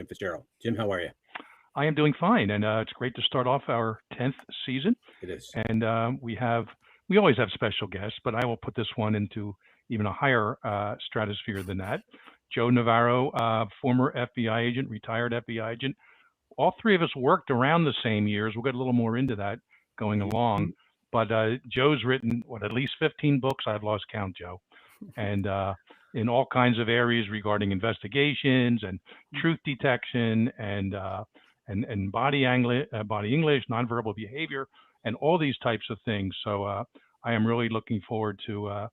and Fitzgerald. Jim, how are you? I am doing fine, and it's great to start off our 10th season. It is. And we always have special guests, but I will put this one into even a higher stratosphere than that. Joe Navarro, former FBI agent, retired FBI agent. All three of us worked around the same years. We'll get a little more into that going Mhm. along. But Joe's written, at least 15 books. I've lost count, Joe. And in all kinds of areas regarding investigations and truth detection and body English, nonverbal behavior, and all these types of things. So I am really looking forward to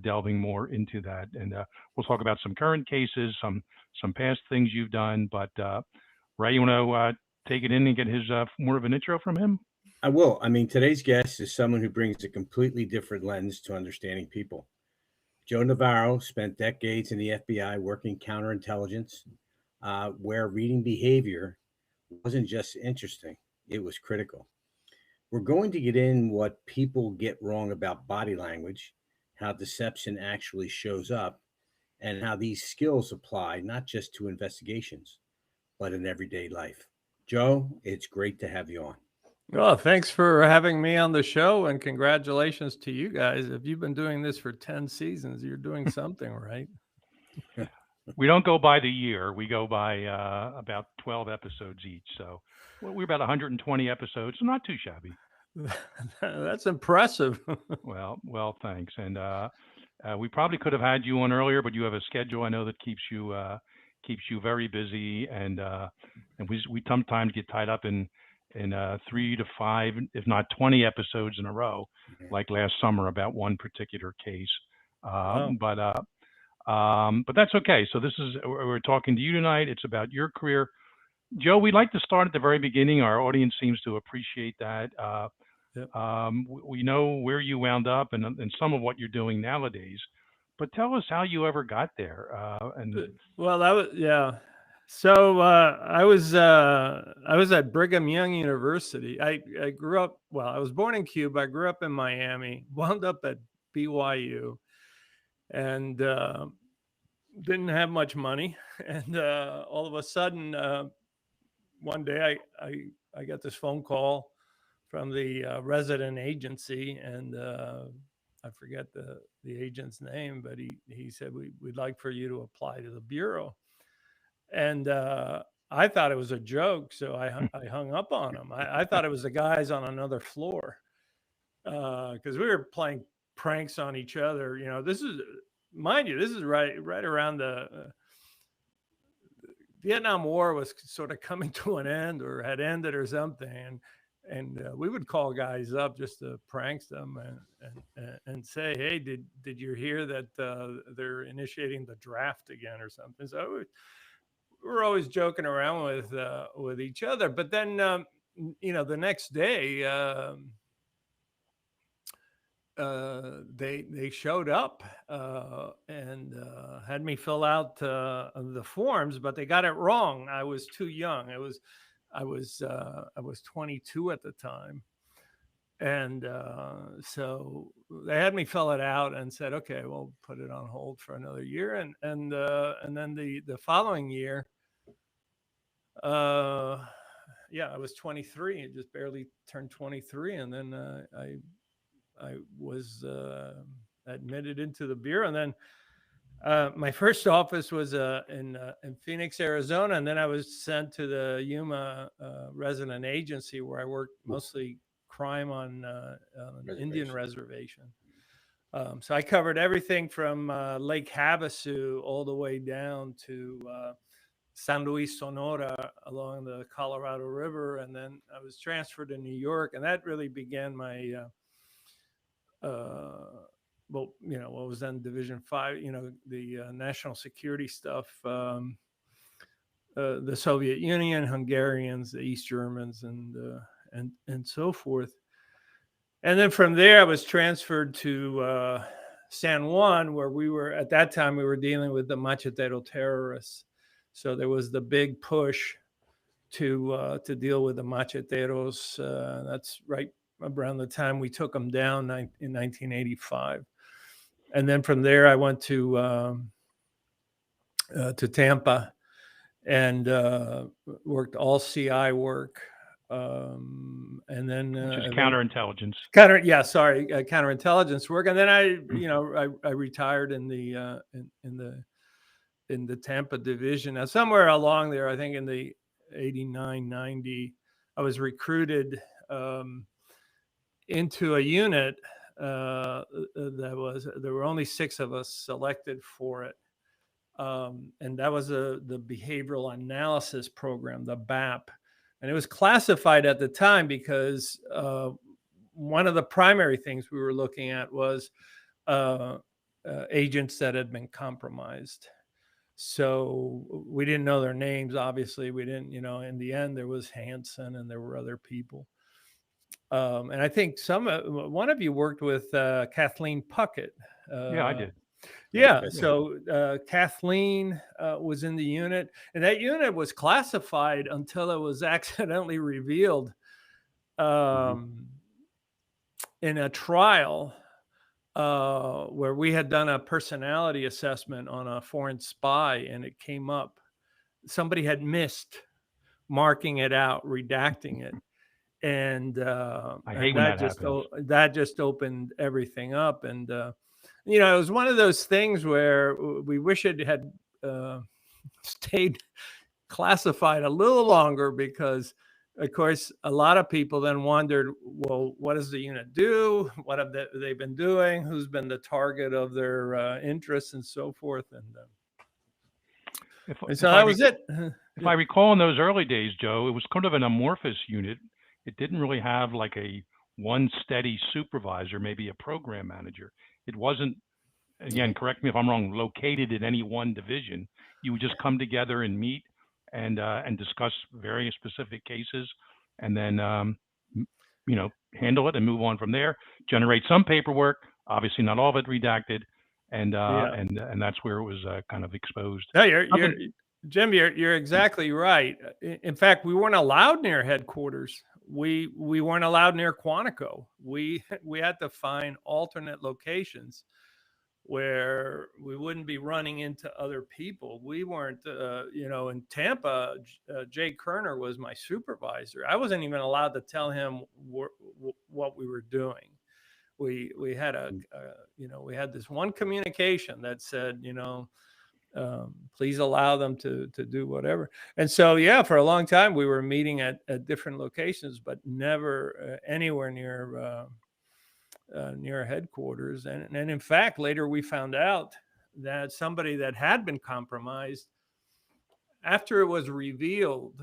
delving more into that, and we'll talk about some current cases, some past things you've done. But Ray, you want to take it in and get his more of an intro from him? I will. I mean, today's guest is someone who brings a completely different lens to understanding people. Joe Navarro spent decades in the FBI working counterintelligence, where reading behavior wasn't just interesting, it was critical. We're going to get in what people get wrong about body language, how deception actually shows up, and how these skills apply not just to investigations, but in everyday life. Joe, it's great to have you on. Well, thanks for having me on the show, and congratulations to you guys. If you've been doing this for 10 seasons, you're doing something right. We don't go by the year. We go by about 12 episodes each. So we're about 120 episodes, so not too shabby. That's impressive. Well, thanks. And we probably could have had you on earlier, but you have a schedule I know that keeps you very busy, and we sometimes get tied up in 3 to 5, if not 20 episodes in a row, like last summer about one particular case. Wow. But that's okay. So we're talking to you tonight. It's about your career. Joe, we'd like to start at the very beginning. Our audience seems to appreciate that. Yep. We know where you wound up and some of what you're doing nowadays, but tell us how you ever got there. Well, that was, yeah. So I was at Brigham Young University. I grew up. Well, I was born in Cuba. I grew up in Miami. Wound up at BYU, and didn't have much money. And all of a sudden, one day, I got this phone call from the resident agency, and I forget the agent's name, but he said we'd like for you to apply to the bureau. And I thought it was a joke, so I hung up on him. I thought it was the guys on another floor, because we were playing pranks on each other. You know, this is, mind you, this is right around the Vietnam War was sort of coming to an end or had ended or something, and we would call guys up just to prank them and say, hey, did you hear that they're initiating the draft again or something? So we're always joking around with each other. But then the next day they showed up and had me fill out the forms, but they got it wrong. I was too young. I was 22 at the time. And so they had me fill it out and said, okay, we'll put it on hold for another year. And then the following year, I was 23. I just barely turned 23. And then I was admitted into the bureau. And then my first office was in Phoenix, Arizona. And then I was sent to the Yuma resident agency, where I worked mostly crime on an Indian reservation. So I covered everything from Lake Havasu all the way down to San Luis, Sonora, along the Colorado River. And then I was transferred to New York, and that really began my, what was then Division 5, the national security stuff, the Soviet Union, Hungarians, the East Germans, and so forth. And then from there, I was transferred to San Juan, where at that time, we were dealing with the machetero terrorists. So there was the big push to deal with the macheteros. That's right around the time we took them down in 1985. And then from there, I went to Tampa, and worked all CI work, and then which is counterintelligence. counterintelligence work, and then I retired in the Tampa division. Now, somewhere along there, I think in the 89, 90, I was recruited into a unit there were only 6 of us selected for it. And that was the behavioral analysis program, the BAP. And it was classified at the time because one of the primary things we were looking at was agents that had been compromised. So we didn't know their names. Obviously, we didn't, in the end, there was Hansen and there were other people. And I think one of you worked with Kathleen Puckett. Yeah, I did. Yeah. So Kathleen was in the unit, and that unit was classified until it was accidentally revealed in a trial where we had done a personality assessment on a foreign spy, and it came up. Somebody had missed marking it out, redacting it. And I hate when that happens. That just opened everything up. And it was one of those things where we wish it had stayed classified a little longer, because of course a lot of people then wondered, well, what does the unit do? What have they been doing? Who's been the target of their interests and so forth? And so that was it. If I recall, in those early days, Joe, it was kind of an amorphous unit. It didn't really have like one steady supervisor, maybe a program manager. It wasn't, again, correct me if I'm wrong, located in any one division. You would just come together and meet and discuss various specific cases, and then handle it and move on from there. Generate some paperwork, obviously not all of it redacted, and that's where it was kind of exposed. No, Jim, you're exactly right. In fact, we weren't allowed near headquarters. We weren't allowed near Quantico. We had to find alternate locations where we wouldn't be running into other people. We weren't, in Tampa, Jay Kerner was my supervisor. I wasn't even allowed to tell him what we were doing. We had we had this one communication that said, please allow them to do whatever. And so, for a long time, we were meeting at different locations, but never anywhere near headquarters. And in fact, later we found out that somebody that had been compromised, after it was revealed,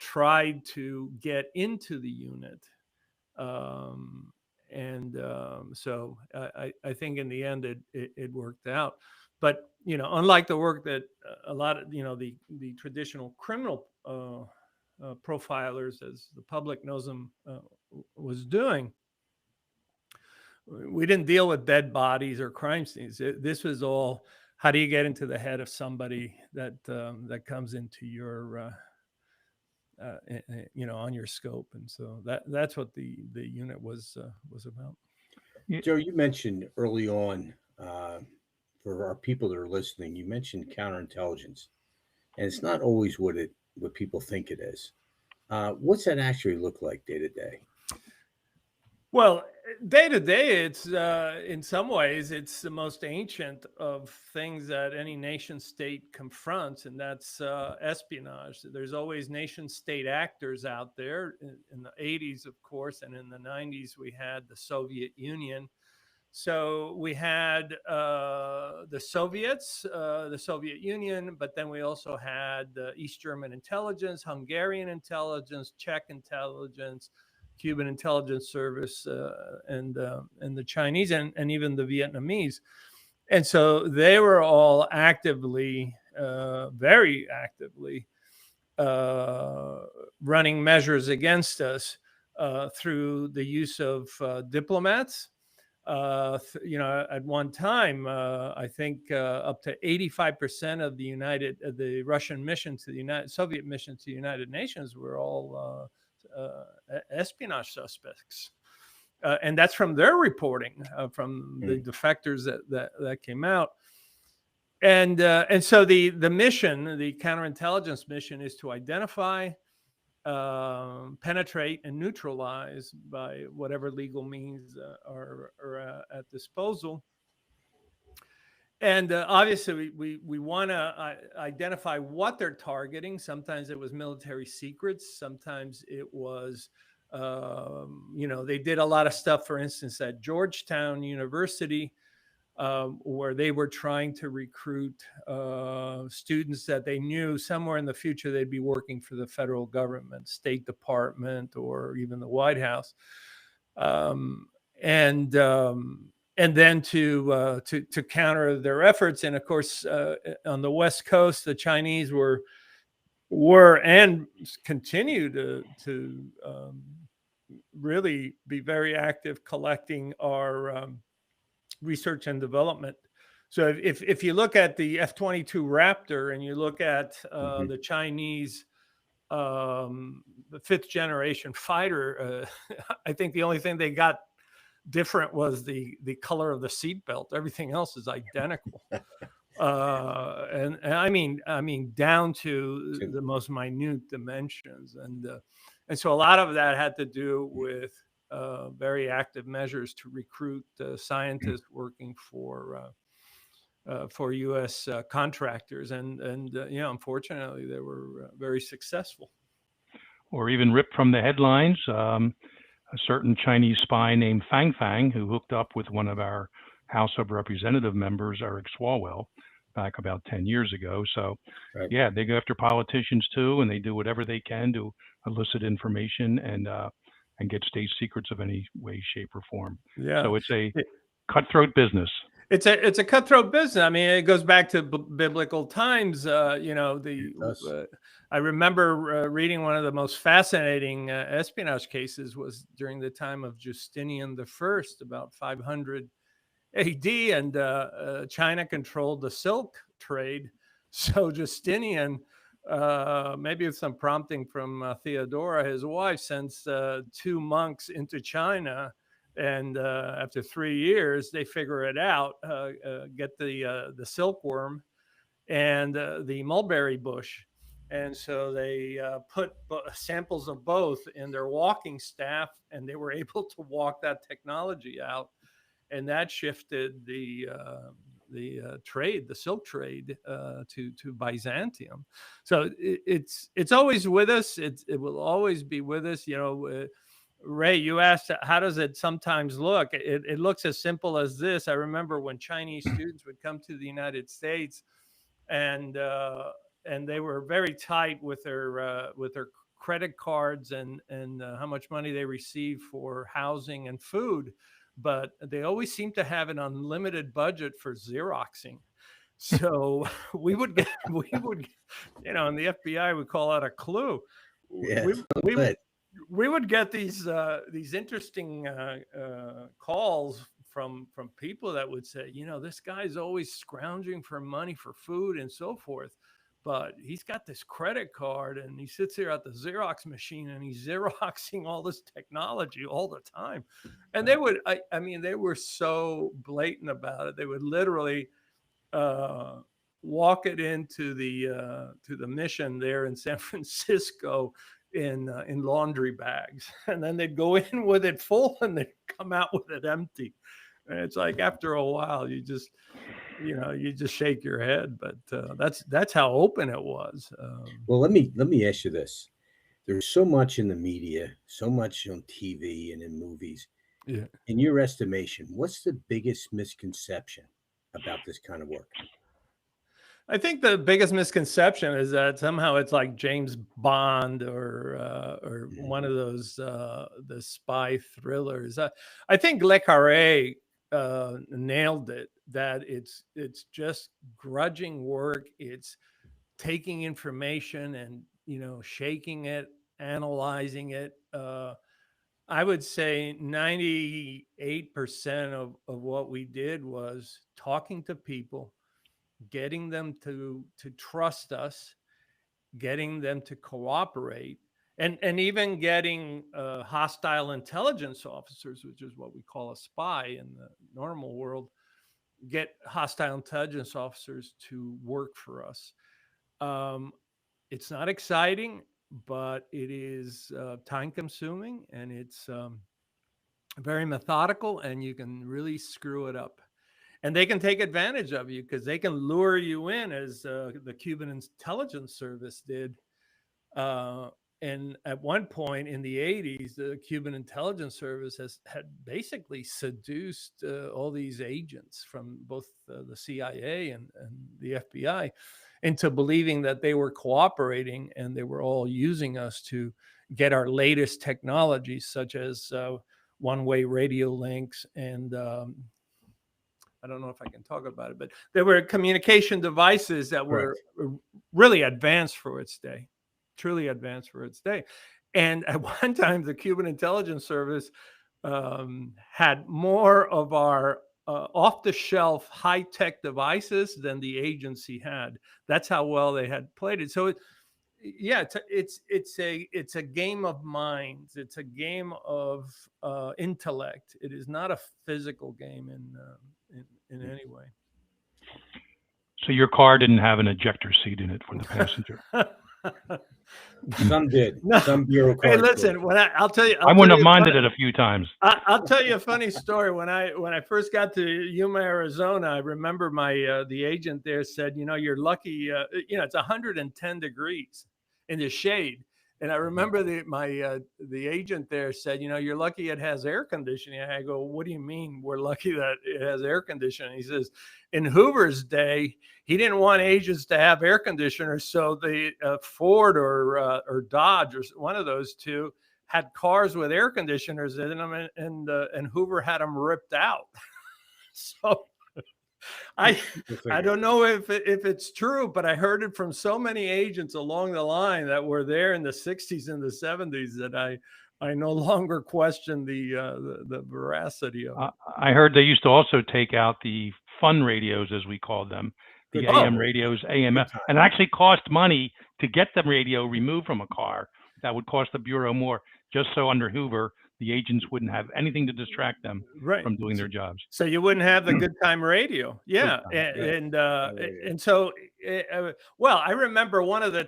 tried to get into the unit. So I think in the end it worked out. But unlike the work that a lot of the traditional criminal profilers, as the public knows them, was doing, we didn't deal with dead bodies or crime scenes. This was all, how do you get into the head of somebody that comes into your on your scope. And so that's what the unit was about. Joe, you mentioned early on, for our people that are listening, you mentioned counterintelligence, and it's not always what people think it is. What's that actually look like day to day? Well, day to day, it's in some ways it's the most ancient of things that any nation state confronts, and that's espionage. There's always nation state actors out there. In the 80s, of course, and in the 90s, we had the Soviet Union. So we had the Soviets, the Soviet Union, but then we also had the East German intelligence, Hungarian intelligence, Czech intelligence, Cuban intelligence service, and the Chinese, and even the Vietnamese. And so they were all actively, very actively, running measures against us through the use of diplomats. At one time, I think up to 85% of the Russian mission to the Soviet mission to the United Nations were all espionage suspects. And that's from their reporting, from the defectors that came out. And so the mission, the counterintelligence mission, is to identify, penetrate, and neutralize by whatever legal means are at disposal. And obviously, we want to identify what they're targeting. Sometimes it was military secrets. Sometimes it was, they did a lot of stuff, for instance, at Georgetown University, where they were trying to recruit students that they knew somewhere in the future they'd be working for the federal government, State Department, or even the White House. And then to counter their efforts. And of course, on the West Coast, the Chinese were and continue to really be very active collecting our research and development. So if you look at the F-22 Raptor and you look at the Chinese, the 5th generation fighter, I think the only thing they got different was the color of the seatbelt. Everything else is identical. And I mean down to the most minute dimensions. And so a lot of that had to do with very active measures to recruit scientists working for U.S. contractors. And unfortunately, they were very successful. Or even ripped from the headlines, a certain Chinese spy named Fang Fang, who hooked up with one of our House of Representative members, Eric Swalwell, back about 10 years ago. So, right. Yeah, they go after politicians too, and they do whatever they can to elicit information and get state secrets of any way, shape, or form. Yeah. So it's a cutthroat business. It's a cutthroat business. I mean, it goes back to biblical times. I remember reading one of the most fascinating espionage cases was during the time of Justinian I, about 500 AD, and China controlled the silk trade. So Justinian, maybe with some prompting from Theodora, his wife, sends 2 monks into China. And after 3 years, they figure it out, get the silkworm and the mulberry bush. And so they put samples of both in their walking staff, and they were able to walk that technology out. And that shifted the trade, the silk trade, to Byzantium. So it's always with us. It will always be with us. Ray, you asked, how does it sometimes look? It looks as simple as this. I remember when Chinese students would come to the United States, and they were very tight with their credit cards and how much money they received for housing and food, but they always seemed to have an unlimited budget for Xeroxing. So we would get, in the FBI, we call that a clue. Yeah, we would get these interesting calls from people that would say, this guy's always scrounging for money for food and so forth, but he's got this credit card and he sits here at the Xerox machine and he's Xeroxing all this technology all the time. And they would, they were so blatant about it. They would literally walk it into the mission there in San Francisco in laundry bags, and then they'd go in with it full and they'd come out with it empty. And it's like, after a while, you just shake your head. But that's how open it was. Well, let me ask you this: there's so much in the media, so much on TV and in movies. Yeah. In your estimation, what's the biggest misconception about this kind of work? I think the biggest misconception is that somehow it's like James Bond or one of those the spy thrillers. I think Le Carré nailed it. That it's just grudging work. It's taking information and shaking it, analyzing it. I would say 98% of what we did was talking to people, getting them to trust us, getting them to cooperate, and even getting hostile intelligence officers, which is what we call a spy in the normal world, get hostile intelligence officers to work for us. Um, it's not exciting, but it is time consuming, and it's very methodical, and you can really screw it up. And they can take advantage of you because they can lure you in, as the Cuban intelligence service did. Uh, and at one point in the 80s, the Cuban intelligence service had basically seduced all these agents from both the CIA and the FBI into believing that they were cooperating, and they were all using us to get our latest technologies, such as one-way radio links and I don't know if I can talk about it, but there were communication devices that were really advanced for its day, truly advanced for its day. And at one time, the Cuban intelligence service had more of our off-the-shelf high-tech devices than the agency had. That's how well they had played it. So yeah, it's a game of minds. It's a game of intellect. It is not a physical game in any way. So your car didn't have an ejector seat in it for the passenger. Some did. No. Some bureau Hey, cars listen. did. When I'll tell you, I wouldn't have minded it a few times. I'll tell you a funny story. When I first got to Yuma, Arizona, I remember my the agent there said, you're lucky. It's 110 degrees in the shade. And I remember the agent there said, you're lucky it has air conditioning. I go, what do you mean we're lucky that it has air conditioning? He says, in Hoover's day, he didn't want agents to have air conditioners, so the Ford or Dodge or one of those two had cars with air conditioners in them, and Hoover had them ripped out. So I don't know if it's true, but I heard it from so many agents along the line that were there in the 60s and the 70s that I no longer question the veracity of it. I heard they used to also take out the fun radios, as we called them, the AM radios, AM, and it actually cost money to get the radio removed from a car. That would cost the Bureau more, just so under Hoover, the agents wouldn't have anything to distract them from doing their jobs. So you wouldn't have the good time radio. Yeah. And so, well, I remember one of the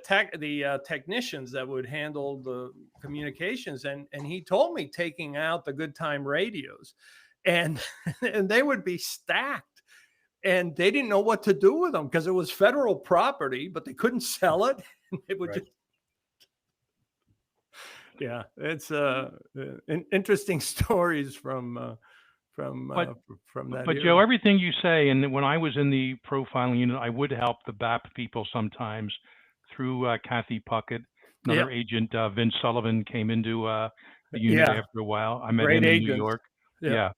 technicians that would handle the communications, and he told me taking out the good time radios, and they would be stacked, and they didn't know what to do with them because it was federal property, but they couldn't sell it. It would just yeah, it's interesting stories from that. But Joe, everything you say, and when I was in the profiling unit, I would help the BAP people sometimes through Kathy Puckett. Another agent, Vince Sullivan, came into the unit after a while. I met him in New York. Yeah.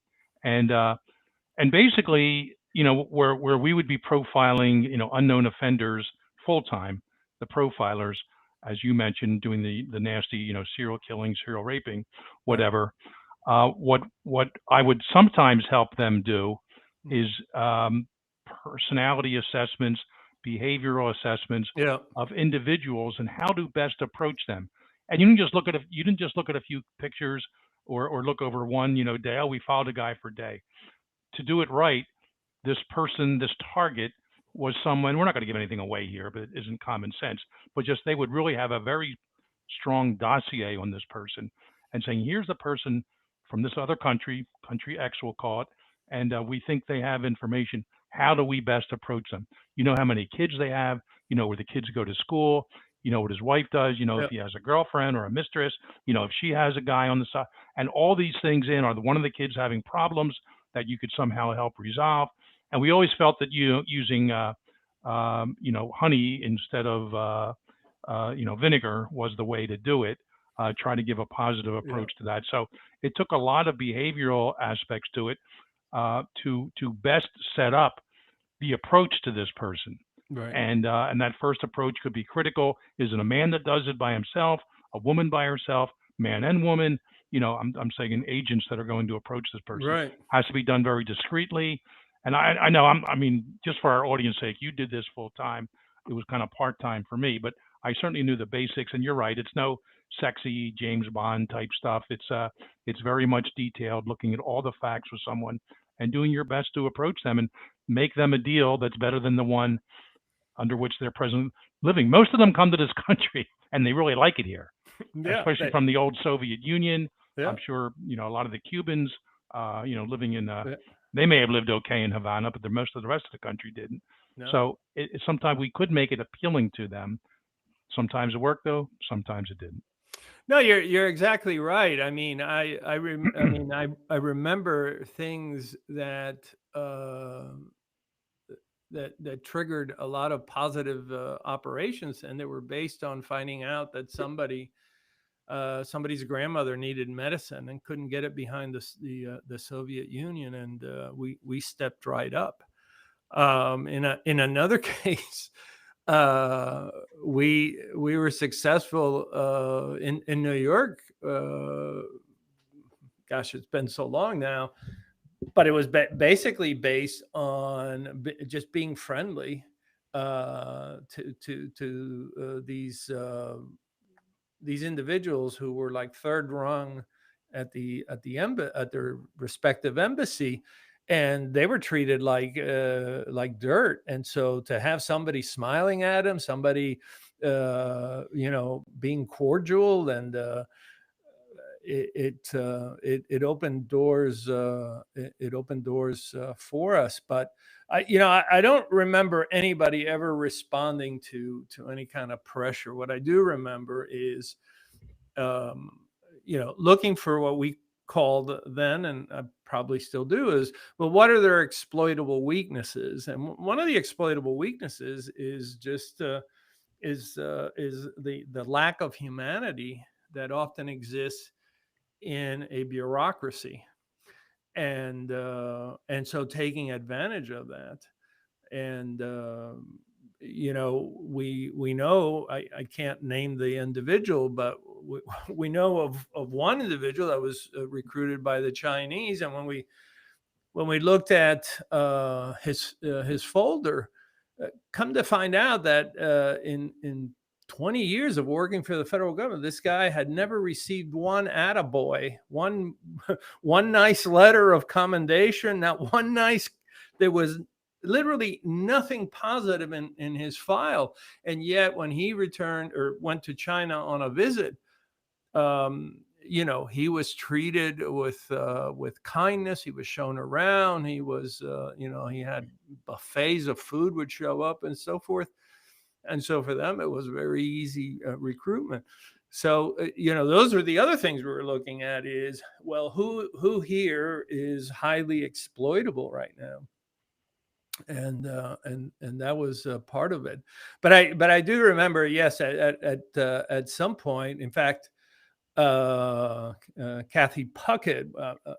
And basically, where we would be profiling, unknown offenders full time, the profilers, as you mentioned, doing the nasty, serial killing, serial raping, whatever. What I would sometimes help them do is personality assessments, behavioral assessments of individuals, and how to best approach them. And you didn't just look at a few pictures or look over one, day. Oh, we followed a guy for a day. To do it right, this person, this target, was someone, we're not going to give anything away here, but it isn't common sense, but just they would really have a very strong dossier on this person and saying, here's the person from this other country X we'll call it, and we think they have information. How do we best approach them? You know how many kids they have, where the kids go to school, what his wife does, if he has a girlfriend or a mistress, if she has a guy on the side, and all these things are one of the kids having problems that you could somehow help resolve. And we always felt that using honey instead of vinegar was the way to do it. Try to give a positive approach to that. So it took a lot of behavioral aspects to it to best set up the approach to this person. Right. And that first approach could be critical. Is it a man that does it by himself, a woman by herself, man and woman? I'm saying agents that are going to approach this person. Right. Has to be done very discreetly. And I know, I mean, just for our audience sake, you did this full time. It was kind of part-time for me, but I certainly knew the basics. And you're right. It's no sexy James Bond type stuff. It's very much detailed, looking at all the facts with someone and doing your best to approach them. And make them a deal that's better than the one under which they're presently living. Most of them come to this country and they really like it here, Yeah, especially from the old Soviet Union. yeah, I'm sure, a lot of the Cubans, living in, yeah, they may have lived okay in Havana, but most of the rest of the country didn't. no. So sometimes we could make it appealing to them. Sometimes it worked though, sometimes it didn't. No, you're exactly right. I mean, I remember things that that triggered a lot of positive operations, and they were based on finding out that somebody's grandmother needed medicine and couldn't get it behind the Soviet Union, and we stepped right up. In another case, we were successful in New York. Gosh, it's been so long now, but it was basically based on just being friendly to these individuals who were like third rung at their respective embassy, and they were treated like dirt. And so to have somebody smiling at them, somebody being cordial, and it opened doors. It opened doors for us. But I don't remember anybody ever responding to any kind of pressure. What I do remember is, looking for what we called then, and I probably still do, is, well, what are their exploitable weaknesses? And one of the exploitable weaknesses is just is the lack of humanity that often exists in a bureaucracy, and so taking advantage of that. And we know, I can't name the individual, but we know of one individual that was recruited by the Chinese, and when we looked at his folder, come to find out that in 20 years of working for the federal government, this guy had never received one attaboy, one nice letter of commendation, not one nice. There was literally nothing positive in his file. And yet, when he returned or went to China on a visit, he was treated with kindness. He was shown around. He was, he had buffets of food would show up and so forth. And so for them, it was very easy recruitment. So, those are the other things we were looking at is, well, who here is highly exploitable right now? And that was part of it. But I do remember, yes, at some point, in fact, Kathy Puckett,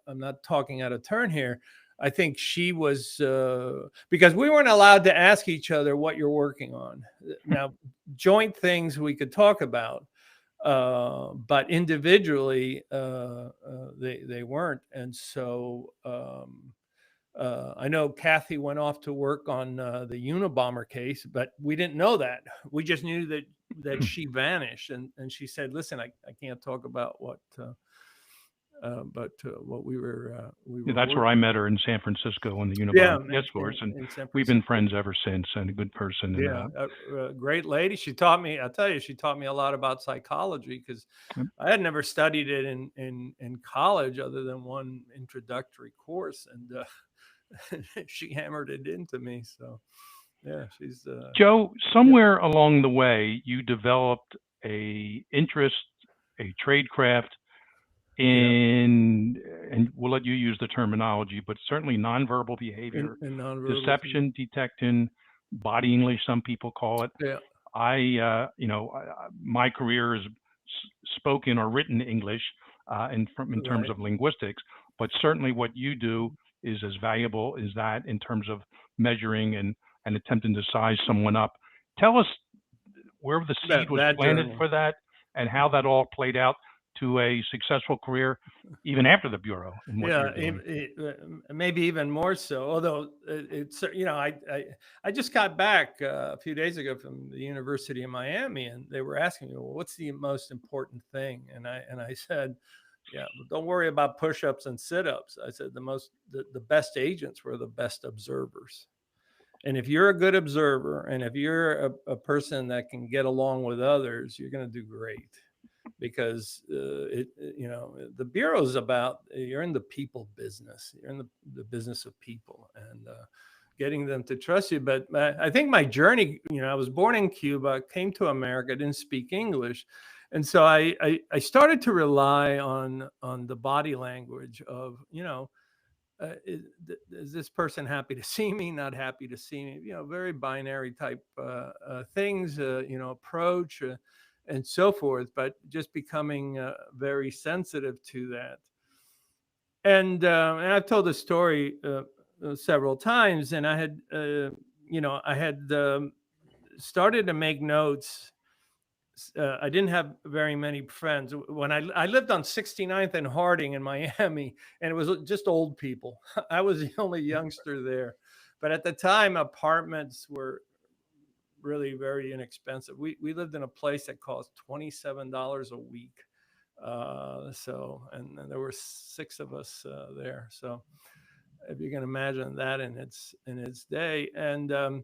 I'm not talking out of turn here. I think she was, because we weren't allowed to ask each other what you're working on. Now, joint things we could talk about, but individually, they weren't. And so I know Kathy went off to work on the Unabomber case, but we didn't know that. We just knew that she vanished, and she said, "Listen, I can't talk about what." But what we were that's where I met her in San Francisco on the Unabomber task force, and we've been friends ever since. And a good person. Yeah, a great lady. She taught me. I'll tell you, she taught me a lot about psychology, because I had never studied it in college other than one introductory course, and she hammered it into me. So yeah, she's Joe. Somewhere along the way, you developed a interest, a tradecraft in, and we'll let you use the terminology, but certainly nonverbal behavior, nonverbal deception, detection, body English, some people call it. Yeah. My career is spoken or written English in terms of linguistics, but certainly what you do is as valuable as that in terms of measuring and attempting to size someone up. Tell us where the seed was planted for that, and how that all played out to a successful career, even after the Bureau. And what you're doing. Maybe even more so. Although it's, I just got back a few days ago from the University of Miami, and they were asking me, well, what's the most important thing? And I said, yeah, don't worry about push-ups and sit-ups. I said the best agents were the best observers. And if you're a good observer, and if you're a person that can get along with others, you're going to do great. Because the bureau is about, you're in the people business. You're in the business of people, and getting them to trust you. But I think my journey, I was born in Cuba, came to America, didn't speak English. And so I started to rely on the body language of, is this person happy to see me, not happy to see me, very binary type things, approach and so forth, but just becoming very sensitive to that. And I've told this story several times, and I had started to make notes. I didn't have very many friends when I lived on 69th and Harding in Miami, and it was just old people. I was the only youngster there, but at the time, apartments were really very inexpensive. We lived in a place that cost $27 a week. And there were 6 of us there. So if you can imagine that in its day. And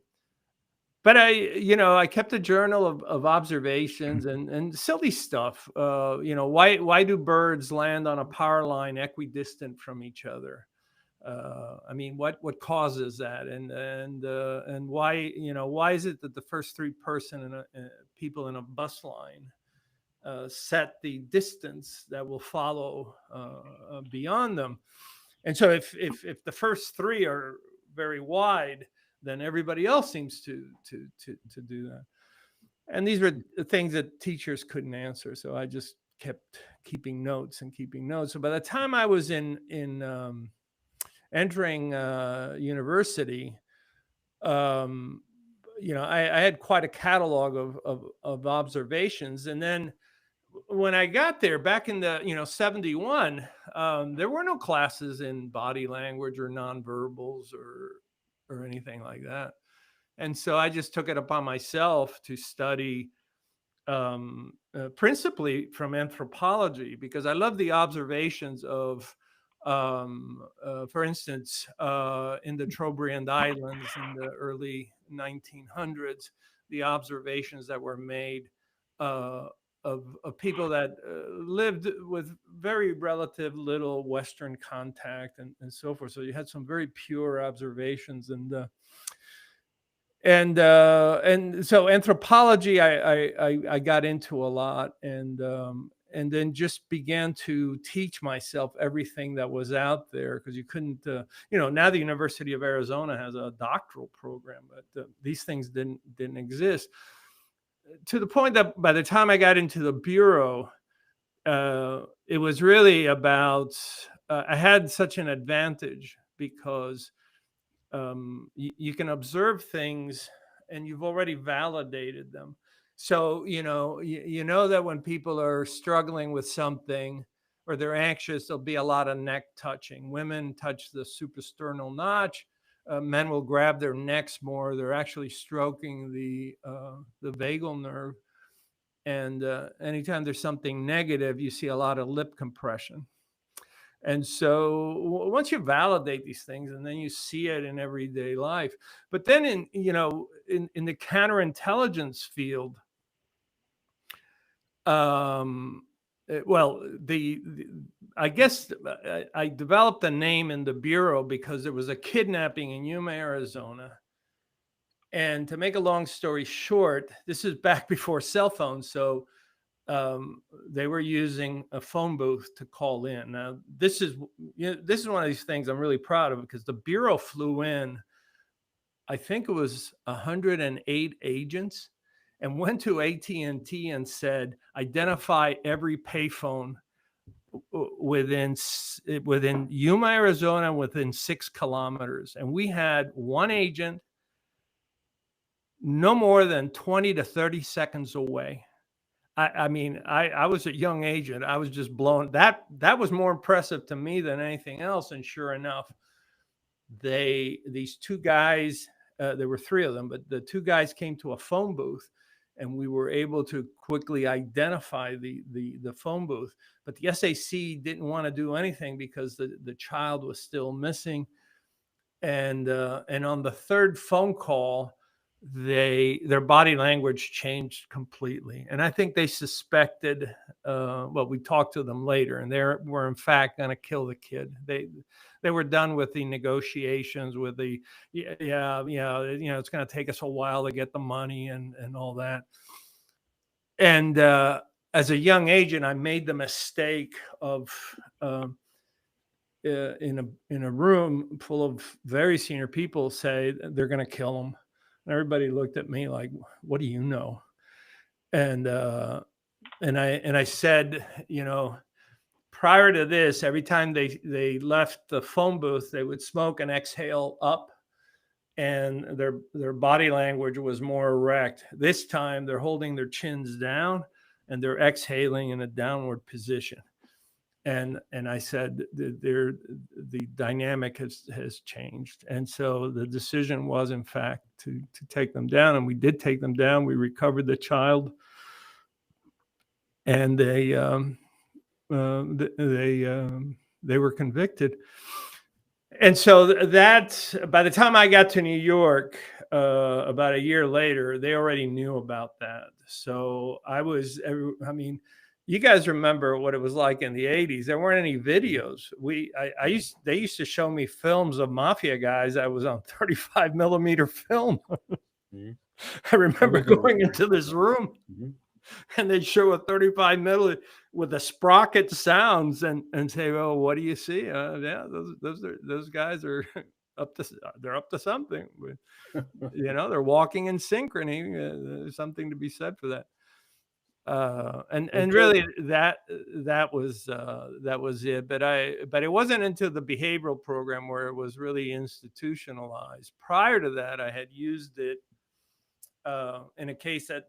but I kept a journal of observations and silly stuff. Why do birds land on a power line equidistant from each other? I mean, what causes that, and why is it that the first 3 people in a bus line set the distance that will follow beyond them? And so if the first 3 are very wide, then everybody else seems to do that. And these were the things that teachers couldn't answer. So I just kept keeping notes. So by the time I was in entering university, I had quite a catalog of observations. And then when I got there back in the 71, there were no classes in body language or nonverbals or anything like that. And so I just took it upon myself to study principally from anthropology, because I love the observations of, for instance, in the Trobriand Islands in the early 1900s, the observations that were made of people that lived with very relative little Western contact and so forth. So you had some very pure observations, and so anthropology I got into a lot, and then just began to teach myself everything that was out there, because you couldn't now the University of Arizona has a doctoral program, but these things didn't exist, to the point that by the time I got into the bureau, it was really about I had such an advantage, because you can observe things and you've already validated them. So, you know that when people are struggling with something or they're anxious, there'll be a lot of neck touching. Women touch the suprasternal notch. Men will grab their necks more. They're actually stroking the vagal nerve. And anytime there's something negative, you see a lot of lip compression. And so once you validate these things, and then you see it in everyday life, but then in the counterintelligence field, I guess I developed a name in the bureau because there was a kidnapping in Yuma, Arizona. And to make a long story short, this is back before cell phones, so they were using a phone booth to call in. Now, this is one of these things I'm really proud of, because the bureau flew in, I think it was 108 agents, and went to AT&T and said, identify every payphone within Yuma, Arizona, within 6 kilometers. And we had one agent no more than 20 to 30 seconds away. I mean, I was a young agent. I was just blown. That was more impressive to me than anything else. And sure enough, these 2 guys, there were 3 of them, but the 2 guys came to a phone booth, and we were able to quickly identify the phone booth. But the SAC didn't want to do anything because the child was still missing. And on the third phone call, their body language changed completely, and I think they suspected. Well, we talked to them later, and they were in fact going to kill the kid. They were done with the negotiations, with the it's going to take us a while to get the money and all that. And as a young agent, I made the mistake of in a room full of very senior people say they're going to kill him. And everybody looked at me like, "What do you know?" And I said, prior to this, every time they left the phone booth, they would smoke and exhale up, and their body language was more erect. This time, they're holding their chins down and they're exhaling in a downward position. And I said the dynamic has changed, and so the decision was, in fact, to take them down, and we did take them down. We recovered the child, and they were convicted. And so that, by the time I got to New York, about a year later, they already knew about that. So you guys remember what it was like in the 80s. There weren't any videos. They used to show me films of mafia guys that was on 35 millimeter film. Mm-hmm. I remember going into this room, mm-hmm, and they'd show a 35 millimeter with the sprocket sounds and say, "Oh, what do you see?" Yeah, those guys are up to something. They're walking in synchrony. There's something to be said for that. And really that was it. But it wasn't until the behavioral program where it was really institutionalized. Prior to that, I had used it in a case that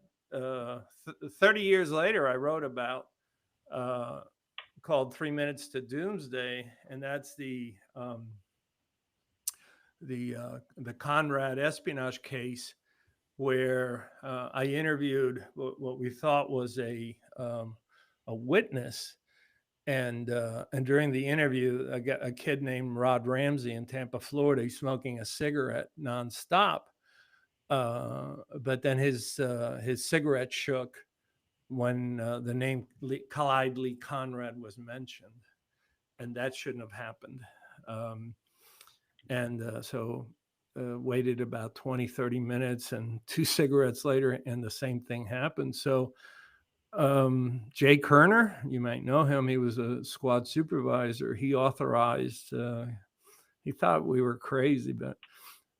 30 years later I wrote about, called 3 Minutes to Doomsday, and that's the Conrad espionage case, where I interviewed what we thought was a witness, and during the interview, a kid named Rod Ramsey in Tampa, Florida, he's smoking a cigarette nonstop, but then his cigarette shook when the name Clyde Lee Conrad was mentioned, and that shouldn't have happened. So waited about 20-30 minutes, and 2 cigarettes later, and the same thing happened. So Jay Kerner, you might know him, he was a squad supervisor. He authorized, he thought we were crazy, but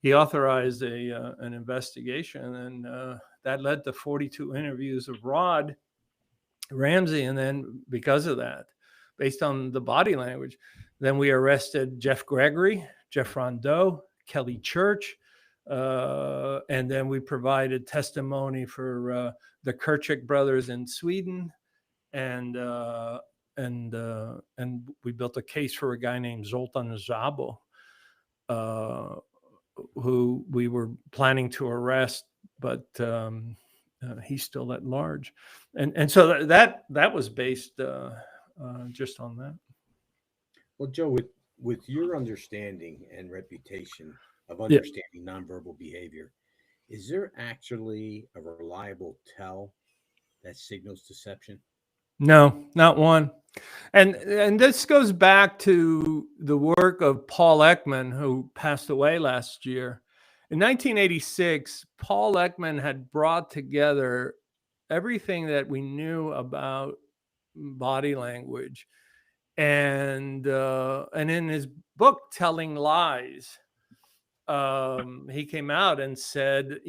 he authorized an investigation, and that led to 42 interviews of Rod Ramsey. And then because of that, based on the body language, then we arrested Jeff Gregory, Jeff Rondeau, Kelly Church, and then we provided testimony for the Kirchhoff brothers in Sweden, and we built a case for a guy named Zoltan Szabo, who we were planning to arrest, but he's still at large, and so that was based just on that. Well, Joe, with your understanding and reputation of understanding nonverbal behavior, is there actually a reliable tell that signals deception? No, not one. And this goes back to the work of Paul Ekman, who passed away last year. In 1986, Paul Ekman had brought together everything that we knew about body language, and in his book Telling Lies, he came out and said,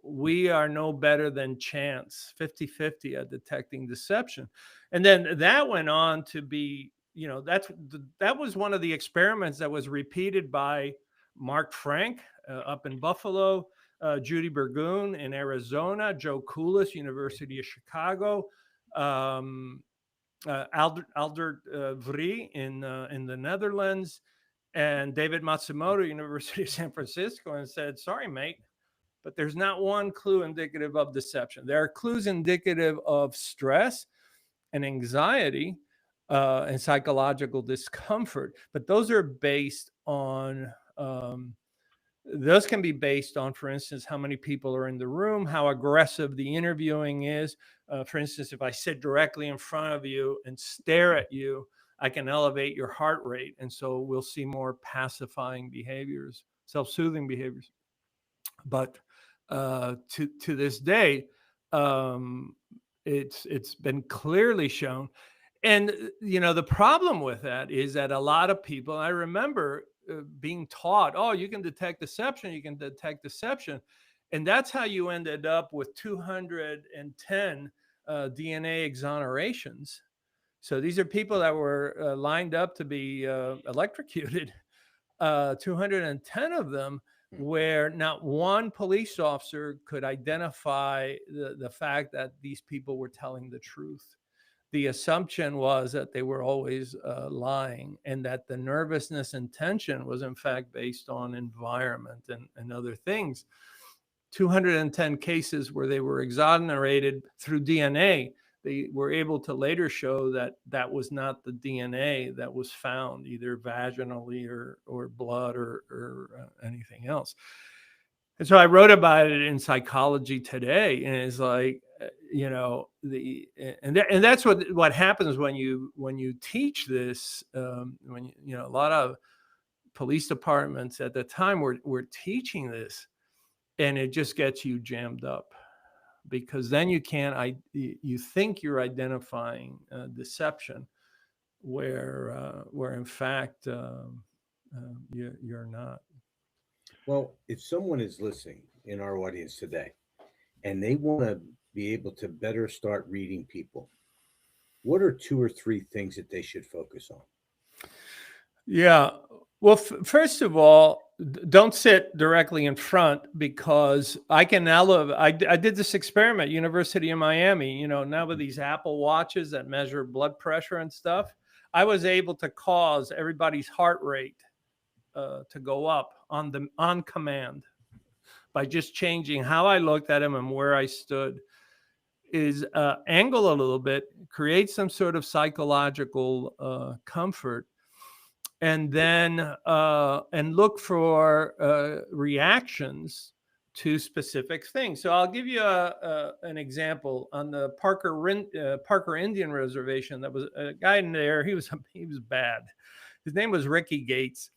we are no better than chance, 50-50 at detecting deception. And then that went on to be, that was one of the experiments that was repeated by Mark Frank up in Buffalo, Judy Burgoon in Arizona, Joe Koulis, University of Chicago, Albert Vrie in the Netherlands, and David Matsumoto, University of San Francisco, and said, "Sorry, mate, but there's not one clue indicative of deception. There are clues indicative of stress and anxiety and psychological discomfort, but those are based on Those can be based on, for instance, how many people are in the room, how aggressive the interviewing is. For instance, if I sit directly in front of you and stare at you, I can elevate your heart rate. And so we'll see more pacifying behaviors, self-soothing behaviors. But to this day, it's been clearly shown. And the problem with that is that a lot of people, I remember being taught, oh, you can detect deception, and that's how you ended up with 210 DNA exonerations. So these are people that were lined up to be electrocuted. 210 of them, where not one police officer could identify the fact that these people were telling the truth. The assumption was that they were always lying, and that the nervousness and tension was in fact based on environment and other things. 210 cases where they were exonerated through DNA. They were able to later show that that was not the DNA that was found, either vaginally or blood or anything else. And so I wrote about it in Psychology Today, and it's like, and that's what happens when you teach this. When a lot of police departments at the time were teaching this, and it just gets you jammed up, because then you think you're identifying deception where in fact you're not. Well, if someone is listening in our audience today and they want to be able to better start reading people, what are 2 or 3 things that they should focus on? Yeah. Well, first of all, don't sit directly in front, because I can I did this experiment, University of Miami, now with these Apple watches that measure blood pressure and stuff, I was able to cause everybody's heart rate to go up on command by just changing how I looked at him and where I stood. Is angle a little bit, create some sort of psychological comfort, and then and look for reactions to specific things. So I'll give you an example. On the Parker Indian Reservation, that was a guy in there. He was bad. His name was Ricky Gates.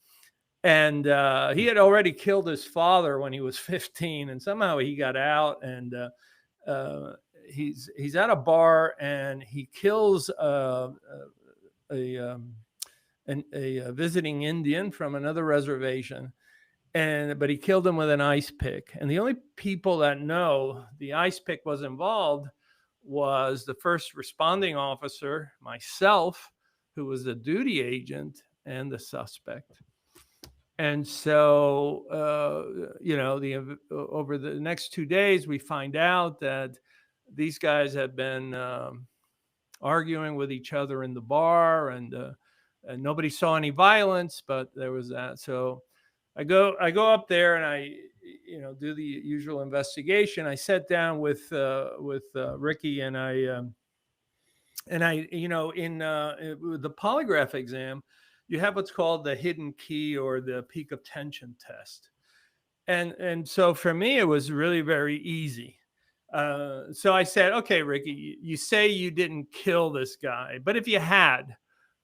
And he had already killed his father when he was 15, and somehow he got out, and he's at a bar, and he kills a visiting Indian from another reservation, but he killed him with an ice pick. And the only people that know the ice pick was involved was the first responding officer, myself, who was a duty agent, and the suspect. And so, over the next 2 days, we find out that these guys have been arguing with each other in the bar, and nobody saw any violence, but there was that. So I go up there, and I, do the usual investigation. I sat down with Ricky, and in the polygraph exam, you have what's called the hidden key, or the peak of tension test. And so for me, it was really very easy. So I said, okay, Ricky, you say you didn't kill this guy, but if you had,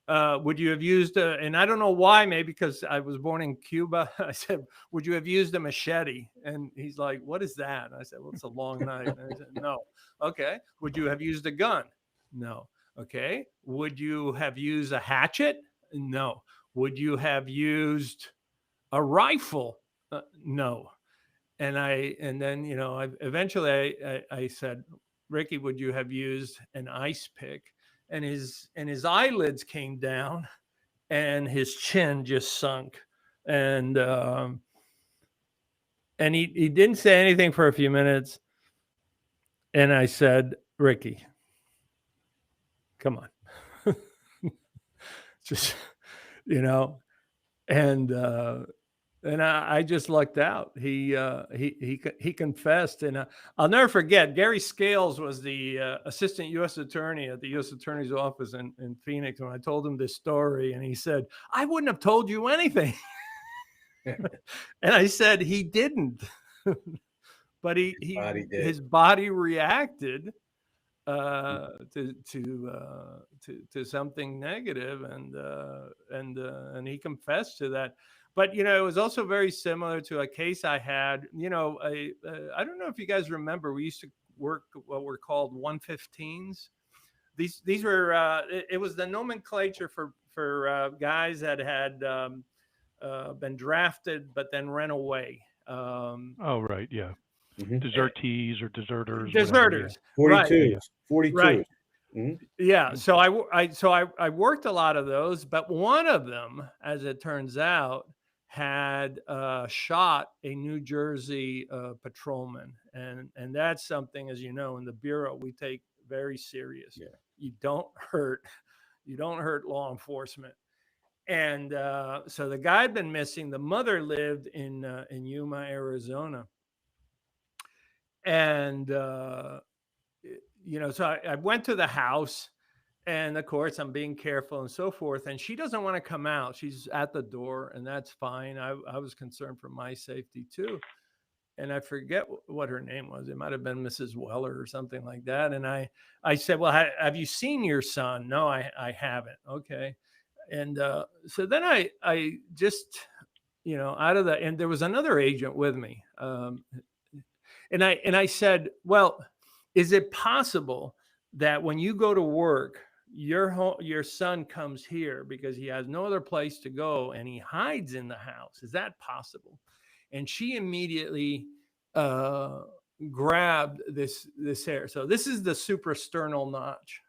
would you have used and I don't know why, maybe because I was born in Cuba. I said, would you have used a machete? And he's like, what is that? And I said, well, it's a long knife. And I said, no. Okay. Would you have used a gun? No. Okay. Would you have used a hatchet? No. Would you have used a rifle? No. And then eventually I said, Ricky, would you have used an ice pick? And his eyelids came down, and his chin just sunk, and he didn't say anything for a few minutes. And I said, Ricky, come on. Just, and I just lucked out. He confessed, and I'll never forget. Gary Scales was the assistant U.S. attorney at the U.S. Attorney's Office in Phoenix when I told him this story, and he said, "I wouldn't have told you anything." And I said, he didn't. But his body reacted to something negative, and he confessed to that. But it was also very similar to a case I had. I don't know if you guys remember, we used to work what were called 115s. These were it was the nomenclature for guys that had been drafted but then ran away. Oh, right, yeah. Desertees or deserters. Deserters, whatever, yeah. 42s, right. 42s. Right. Yeah. Mhm. So I worked a lot of those, but one of them, as it turns out, had shot a New Jersey patrolman, and that's something, as you know, in the bureau we take very serious. Yeah. You don't hurt law enforcement. And so the guy had been missing. The mother lived in Yuma, Arizona, and so I went to the house, and of course I'm being careful and so forth, and she doesn't want to come out. She's at the door, and that's fine. I was concerned for my safety too, and I forget what her name was. It might have been Mrs. Weller or something like that. And I said, well, have you seen your son? No, I haven't. Okay. And so then I just, out of the, and there was another agent with me. And I said, well, is it possible that when you go to work, your son comes here because he has no other place to go and he hides in the house? Is that possible? And she immediately grabbed this hair. So this is the suprasternal notch.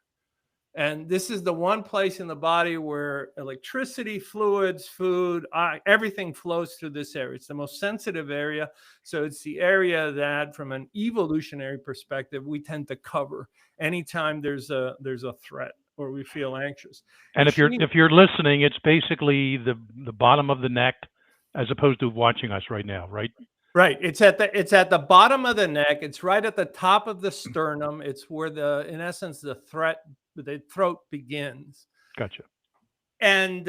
And this is the one place in the body where electricity, fluids, food, everything flows through this area. It's the most sensitive area. So it's the area that, from an evolutionary perspective, we tend to cover anytime there's a threat or we feel anxious. And if you're listening, it's basically the bottom of the neck, as opposed to watching us right now, right? Right. It's at the bottom of the neck. It's right at the top of the sternum. It's where in essence, the throat begins. Gotcha. And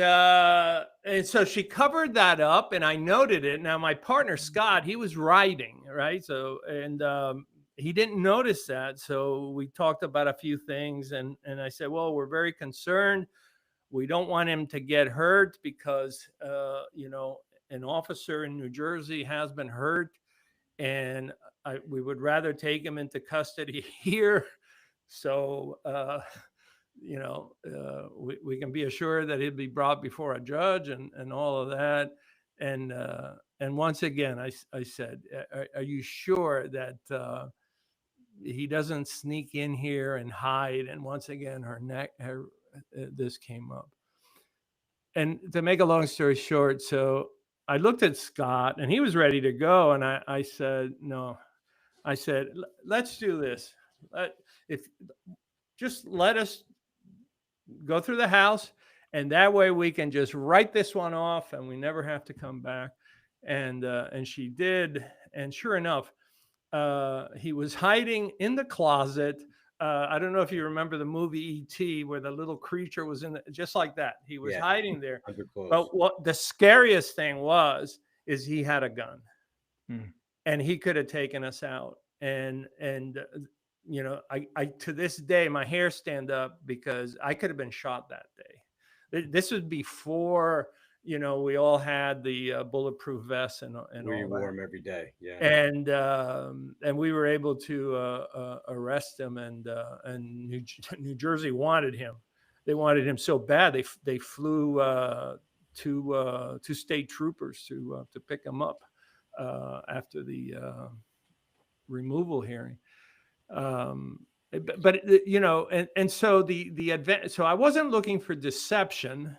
so she covered that up, and I noted it. Now my partner Scott, he was riding, right? So he didn't notice that. So we talked about a few things, and I said, well, we're very concerned. We don't want him to get hurt because an officer in New Jersey has been hurt, and we would rather take him into custody here. So, we can be assured that he'll be brought before a judge and all of that. And once again, I said, are you sure that he doesn't sneak in here and hide? And once again, this came up. And to make a long story short, so I looked at Scott, and he was ready to go. And I said, no. I said, let's do this. Just let us go through the house, and that way we can just write this one off, and we never have to come back. And she did. And sure enough, he was hiding in the closet. I don't know if you remember the movie E.T., where the little creature was just like that. He was hiding there. But what the scariest thing is he had a gun, and he could have taken us out. And I to this day, my hair stand up because I could have been shot that day. This was before, we all had the bulletproof vests and all where you wore them every day. Yeah. And we were able to arrest him, and New Jersey wanted him. They wanted him so bad they flew two state troopers to pick him up after the removal hearing. But and so the advance. So I wasn't looking for deception.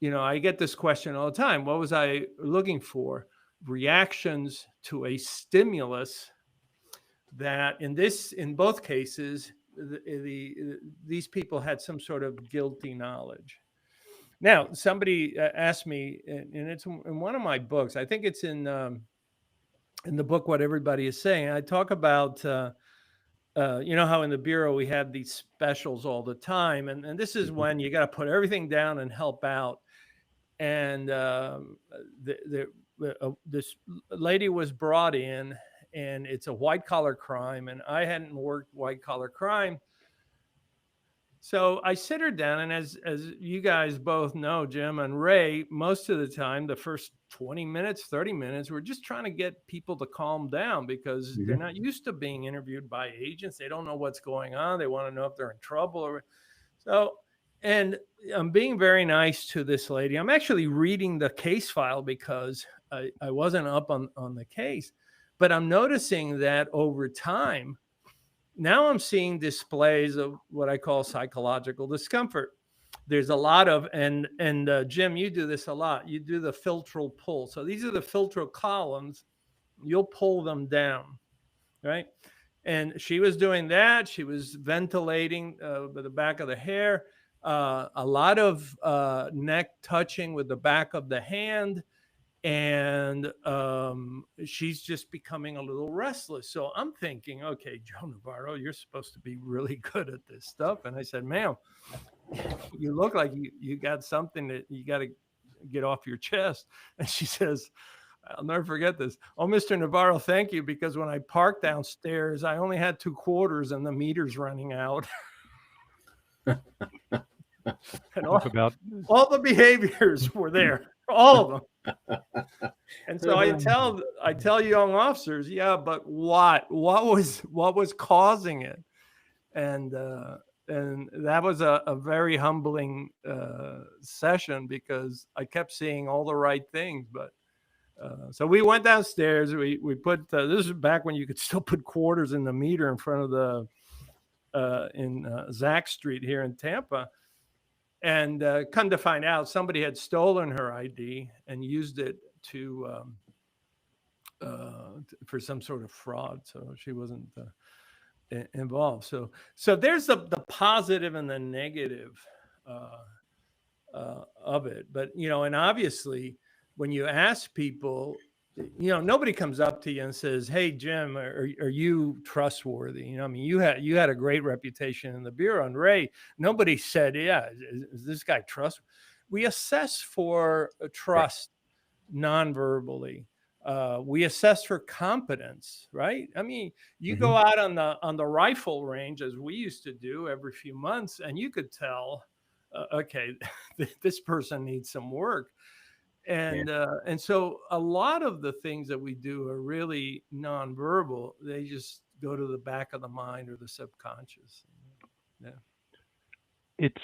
I get this question all the time. What was I looking for? Reactions to a stimulus that in both cases, these people had some sort of guilty knowledge. Now, somebody asked me, and it's in one of my books. I think it's in the book, What Everybody Is Saying. I talk about, how in the Bureau we have these specials all the time. And this is when you got to put everything down and help out. and this lady was brought in, and it's a white collar crime, and I hadn't worked white collar crime. So I sit her down, and as you guys both know, Jim and Ray, most of the time, the first 20 minutes, 30 minutes, we're just trying to get people to calm down because they're not used to being interviewed by agents. They don't know what's going on. They want to know if they're in trouble. And I'm being very nice to this lady. I'm actually reading the case file because I wasn't up on the case, but I'm noticing that over time, now I'm seeing displays of what I call psychological discomfort. There's a lot of, and Jim, you do this a lot. You do the filtral pull. So these are the filtral columns. You'll pull them down, right? And she was doing that. She was ventilating with the back of the hair. A lot of neck touching with the back of the hand. And she's just becoming a little restless. So I'm thinking, okay, Joe Navarro, you're supposed to be really good at this stuff. And I said, ma'am, you look like you got something that you got to get off your chest. And she says, I'll never forget this. Oh, Mr. Navarro, thank you. Because when I parked downstairs, I only had 2 quarters and the meter's running out. And all the behaviors were there, all of them. And so I tell young officers, yeah, but what was causing it? And that was a very humbling session because I kept seeing all the right things. But so we went downstairs. We put this is back when you could still put quarters in the meter in front of the in Zach Street here in Tampa. And come to find out, somebody had stolen her ID and used it for some sort of fraud. So she wasn't involved. So there's the positive and the negative of it. But and obviously, when you ask people, nobody comes up to you and says, "Hey, Jim, are you trustworthy?" I mean, you had a great reputation in the bureau. And Ray, nobody said, "Yeah, is this guy trustworthy?" We assess for trust non-verbally. We assess for competence, right? I mean, you go out on the rifle range, as we used to do every few months, and you could tell, okay, this person needs some work. And so a lot of the things that we do are really nonverbal. They just go to the back of the mind or the subconscious. Yeah. It's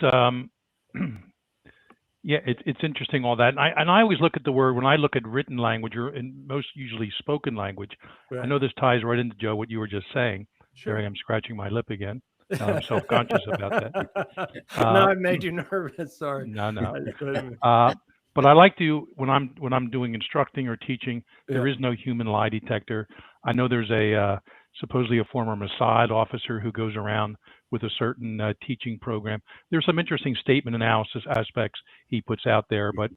it's interesting, all that. And I always look at the word, when I look at written language, or in most usually spoken language. Right. I know this ties right into, Joe, what you were just saying. Sure. There I am scratching my lip again. I'm self-conscious about that. No, I made you nervous. Sorry. No. But I like to, when I'm doing instructing or teaching, there is no human lie detector. I know there's supposedly a former Mossad officer who goes around with a certain teaching program. There's some interesting statement analysis aspects he puts out there, but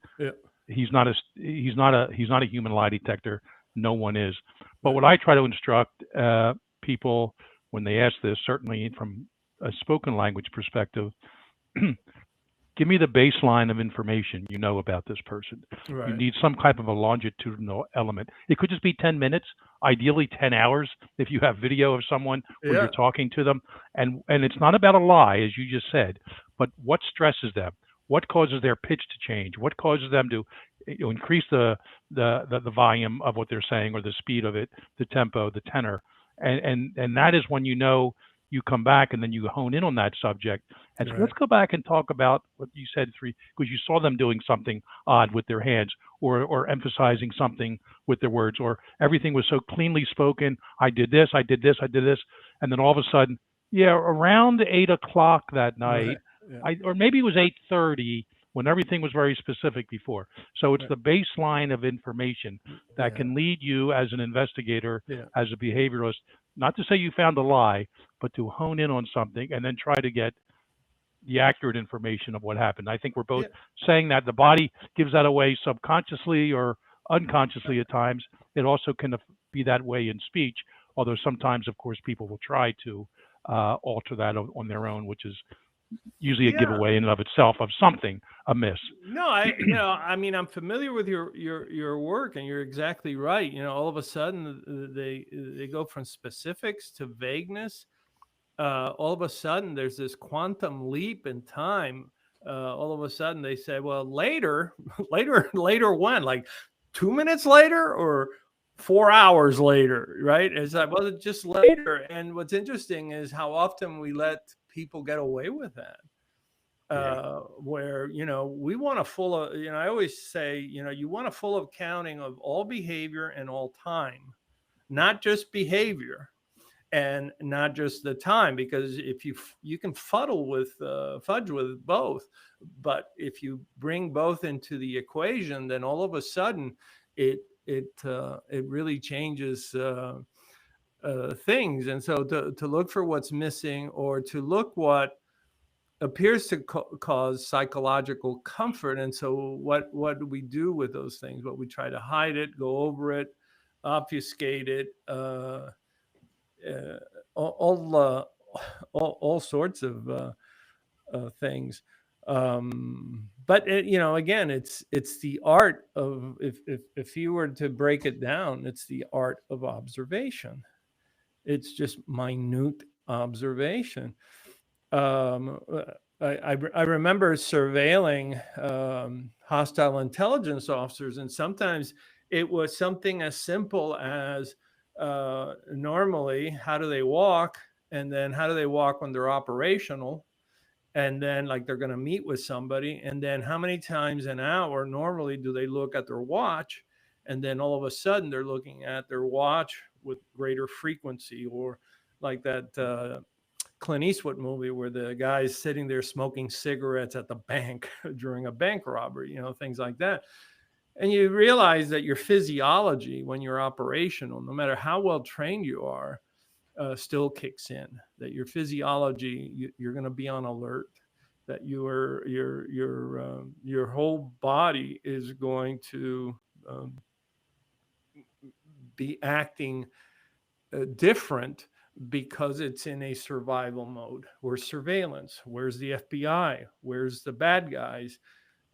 he's not a human lie detector. No one is. But what I try to instruct people when they ask this, certainly from a spoken language perspective, give me the baseline of information about this person. Right. You need some type of a longitudinal element. It could just be 10 minutes, ideally 10 hours if you have video of someone where you're talking to them. And it's not about a lie, as you just said, but what stresses them? What causes their pitch to change? What causes them to increase the volume of what they're saying, or the speed of it, the tempo, the tenor? And that is when you come back and then you hone in on that subject. And so let's go back and talk about what you said, because you saw them doing something odd with their hands, or emphasizing something with their words, or everything was so cleanly spoken. I did this, I did this, I did this. And then all of a sudden, around 8 o'clock that night, or maybe it was 8:30, when everything was very specific before. So it's the baseline of information that can lead you as an investigator, as a behavioralist, not to say you found a lie, but to hone in on something and then try to get the accurate information of what happened. I think we're both saying that the body gives that away subconsciously or unconsciously at times. It also can be that way in speech, although sometimes, of course, people will try to alter that on their own, which is usually a Yeah. giveaway in and of itself of something amiss. No, I mean, I'm familiar with your work, and you're exactly right. All of a sudden they go from specifics to vagueness. All of a sudden there's this quantum leap in time. All of a sudden they say, well, later, later when? Like 2 minutes later or 4 hours later, right? It's like, well, it's just later. And what's interesting is how often we let people get away with that. Where we want a full of, I always say, you want a full accounting of all behavior and all time, not just behavior and not just the time, because if you can fudge with both, but if you bring both into the equation, then all of a sudden it really changes things. And so to look for what's missing, or to look what appears to cause psychological comfort. And so what do we do with those things? Well, we try to hide it, go over it, obfuscate it, all sorts of things. But again, it's the art of, if you were to break it down, it's the art of observation. It's just minute observation. I remember surveilling hostile intelligence officers, and sometimes it was something as simple as normally, how do they walk, and then how do they walk when they're operational, and then like they're going to meet with somebody, and then how many times an hour normally do they look at their watch, and then all of a sudden they're looking at their watch with greater frequency, or like that Clint Eastwood movie where the guy's sitting there smoking cigarettes at the bank during a bank robbery, things like that. And you realize that your physiology, when you're operational, no matter how well trained you are, still kicks in. That your physiology, you're going to be on alert. That your whole body is going to be acting different, because it's in a survival mode. Where's surveillance? Where's the FBI? Where's the bad guys?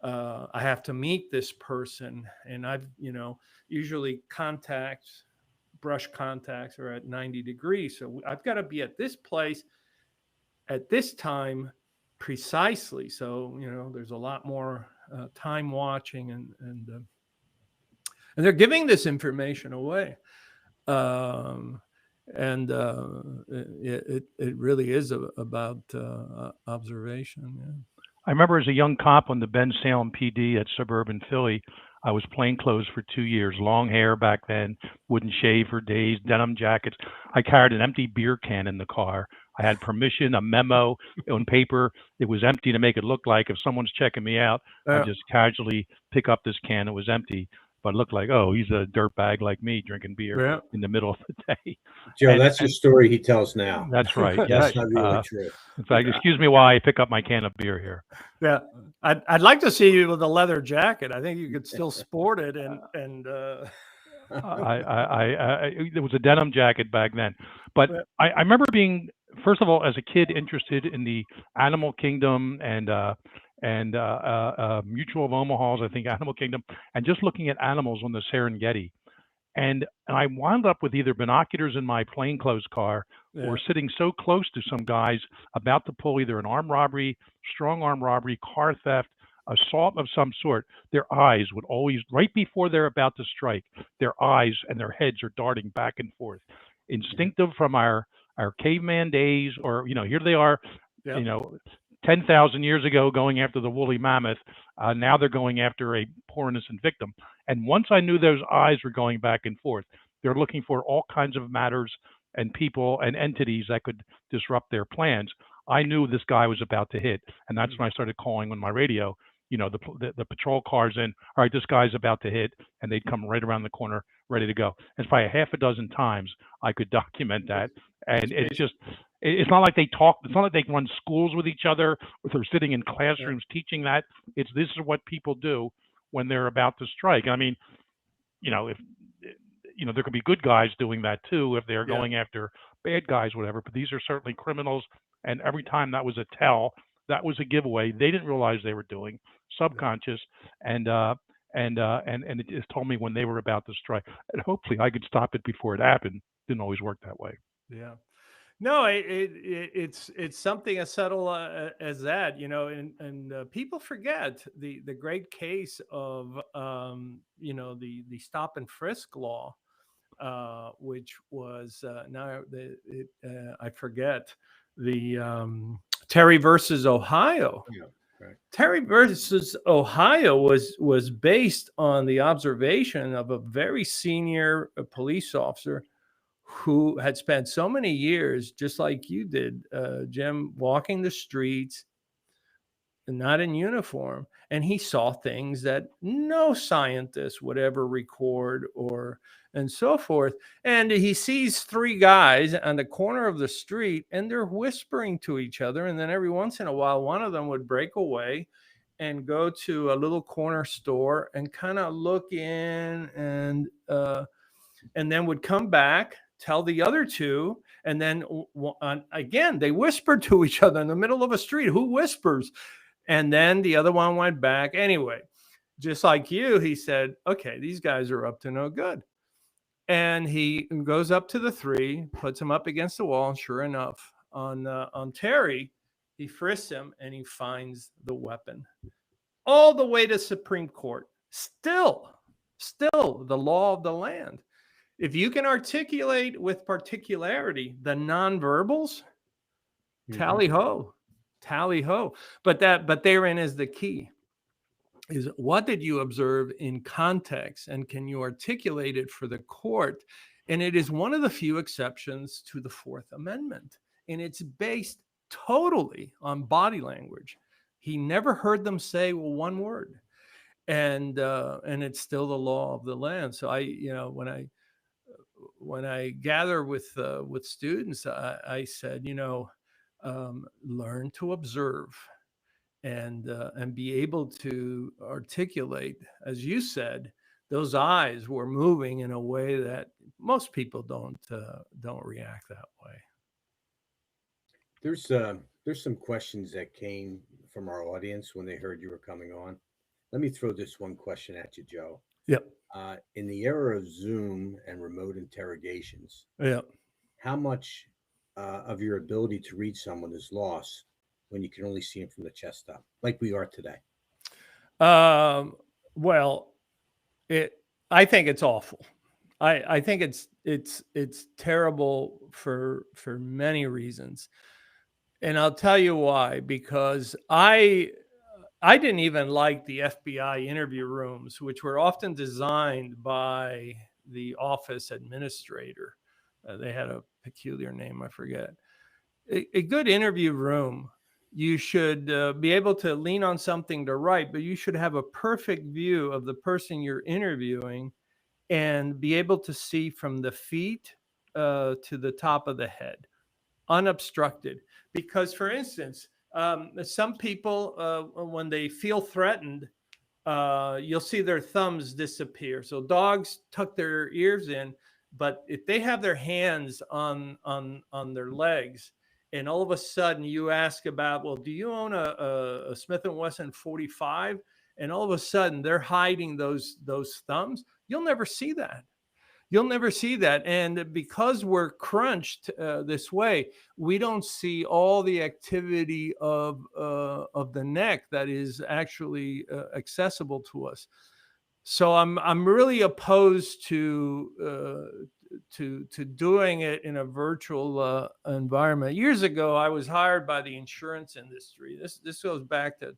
I have to meet this person, and I've usually brush contacts are at 90 degrees, so I've got to be at this place at this time precisely. So there's a lot more time watching, and they're giving this information away. And it really is about observation. Yeah. I remember as a young cop on the Bend Salem PD at suburban Philly, I was plainclothes for 2 years, long hair back then, wouldn't shave for days, denim jackets. I carried an empty beer can in the car. I had permission, a memo on paper. It was empty to make it look like if someone's checking me out, I just casually pick up this can. It was empty, but it looked like, oh, he's a dirtbag like me drinking beer in the middle of the day. Joe, that's the story he tells now. That's right. That's not really true. In fact, excuse me while I pick up my can of beer here. Yeah, I'd like to see you with a leather jacket. I think you could still sport it, and it was a denim jacket back then. But I remember being, first of all, as a kid, interested in the animal kingdom and Mutual of Omaha's, I think, Animal Kingdom, and just looking at animals on the Serengeti. And I wound up with either binoculars in my plainclothes car or sitting so close to some guys about to pull either an armed robbery, strong arm robbery, car theft, assault of some sort. Their eyes would always, right before they're about to strike, their eyes and their heads are darting back and forth. Instinctive from our caveman days, or, here they are, 10,000 years ago going after the woolly mammoth. Now they're going after a poor innocent victim. And once I knew those eyes were going back and forth, they're looking for all kinds of matters and people and entities that could disrupt their plans. I knew this guy was about to hit. And that's when I started calling on my radio, the patrol cars in, all right, this guy's about to hit, and they'd come right around the corner ready to go. And probably a half a dozen times I could document that. And it's not like they talk. It's not like they run schools with each other, or they're sitting in classrooms teaching that. This is what people do when they're about to strike. I mean, if there could be good guys doing that too if they're going after bad guys, whatever. But these are certainly criminals, and every time that was a tell that was a giveaway. They didn't realize they were doing subconscious, and it just told me when they were about to strike. And hopefully, I could stop it before it happened. Didn't always work that way. Yeah. No, it's something as subtle as that, and people forget the great case of the stop and frisk law, which was I forget the Terry versus Ohio. Yeah, right. Terry versus Ohio was based on the observation of a very senior police officer who had spent so many years, just like you did, Jim, walking the streets, not in uniform, and he saw things that no scientist would ever record and so forth. And he sees three guys on the corner of the street, and they're whispering to each other. And then every once in a while, one of them would break away and go to a little corner store and kind of look in, and then would come back, tell the other two, and then again they whispered to each other in the middle of a street. Who whispers? And then the other one went back. Anyway, just like you, he said, okay, these guys are up to no good. And he goes up to the three, puts them up against the wall, and sure enough, on Terry, he frisks him and he finds the weapon. All the way to Supreme Court. Still the law of the land. If you can articulate with particularity the nonverbals, tally ho. But therein is the key: is what did you observe in context, and can you articulate it for the court? And it is one of the few exceptions to the Fourth Amendment, and it's based totally on body language. He never heard them say one word, and it's still the law of the land. So when I gather with students, I said, learn to observe and be able to articulate. As you said, those eyes were moving in a way that most people don't react that way. There's some questions that came from our audience when they heard you were coming on. Let me throw this one question at you, Joe. Yep. In the era of Zoom and remote interrogations, Yep. how much of your ability to read someone is lost when you can only see them from the chest up, like we are today? Well, I think it's awful. I think it's terrible for many reasons, and I'll tell you why. Because I didn't even like the FBI interview rooms, which were often designed by the office administrator. They had a peculiar name, I forget. A good interview room, you should be able to lean on something to write, but you should have a perfect view of the person you're interviewing and be able to see from the feet to the top of the head, unobstructed. Because, for instance, some people, when they feel threatened, you'll see their thumbs disappear. So dogs tuck their ears in, but if they have their hands on their legs, and all of a sudden you ask about, well, do you own a Smith & Wesson 45? And all of a sudden they're hiding those thumbs. You'll never see that. You'll never see that. And because we're crunched this way, we don't see all the activity of the neck that is actually accessible to us. So I'm really opposed to doing it in a virtual environment. Years ago, I was hired by the insurance industry. This goes back to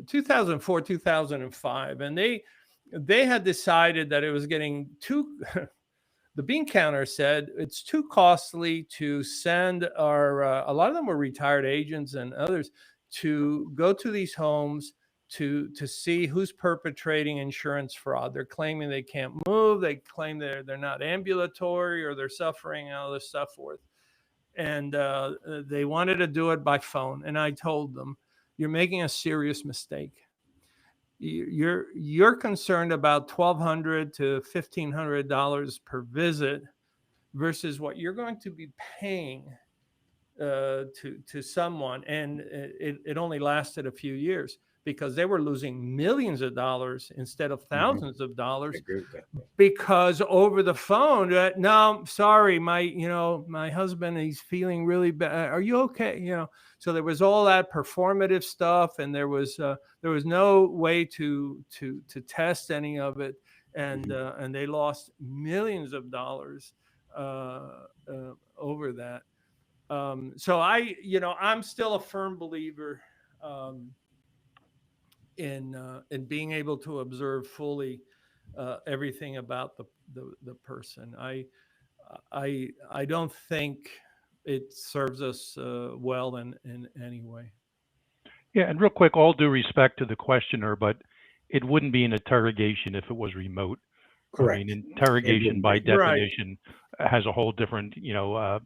2004, 2005, and they had decided that it was getting too. The bean counter said it's too costly to send our. A lot of them were retired agents and others to go to these homes to see who's perpetrating insurance fraud. They're claiming they can't move. They claim they're not ambulatory, or they're suffering and all this stuff forth. And they wanted to do it by phone. And I told them, you're making a serious mistake. You're concerned about $1,200 to $1,500 per visit versus what you're going to be paying to someone, and it only lasted a few years because they were losing millions of dollars instead of thousands of I dollars, agree with that. because over the phone, no, sorry, my husband, he's feeling really bad. Are you okay? So there was all that performative stuff, and there was no way to test any of it, and they lost millions of dollars over that. So I'm still a firm believer in being able to observe fully everything about the person. I don't think it serves us well in any way. Yeah, and real quick, all due respect to the questioner, but it wouldn't be an interrogation if it was remote. I mean, Correct. It interrogation wouldn't by be. Right. definition has a whole different, Yeah.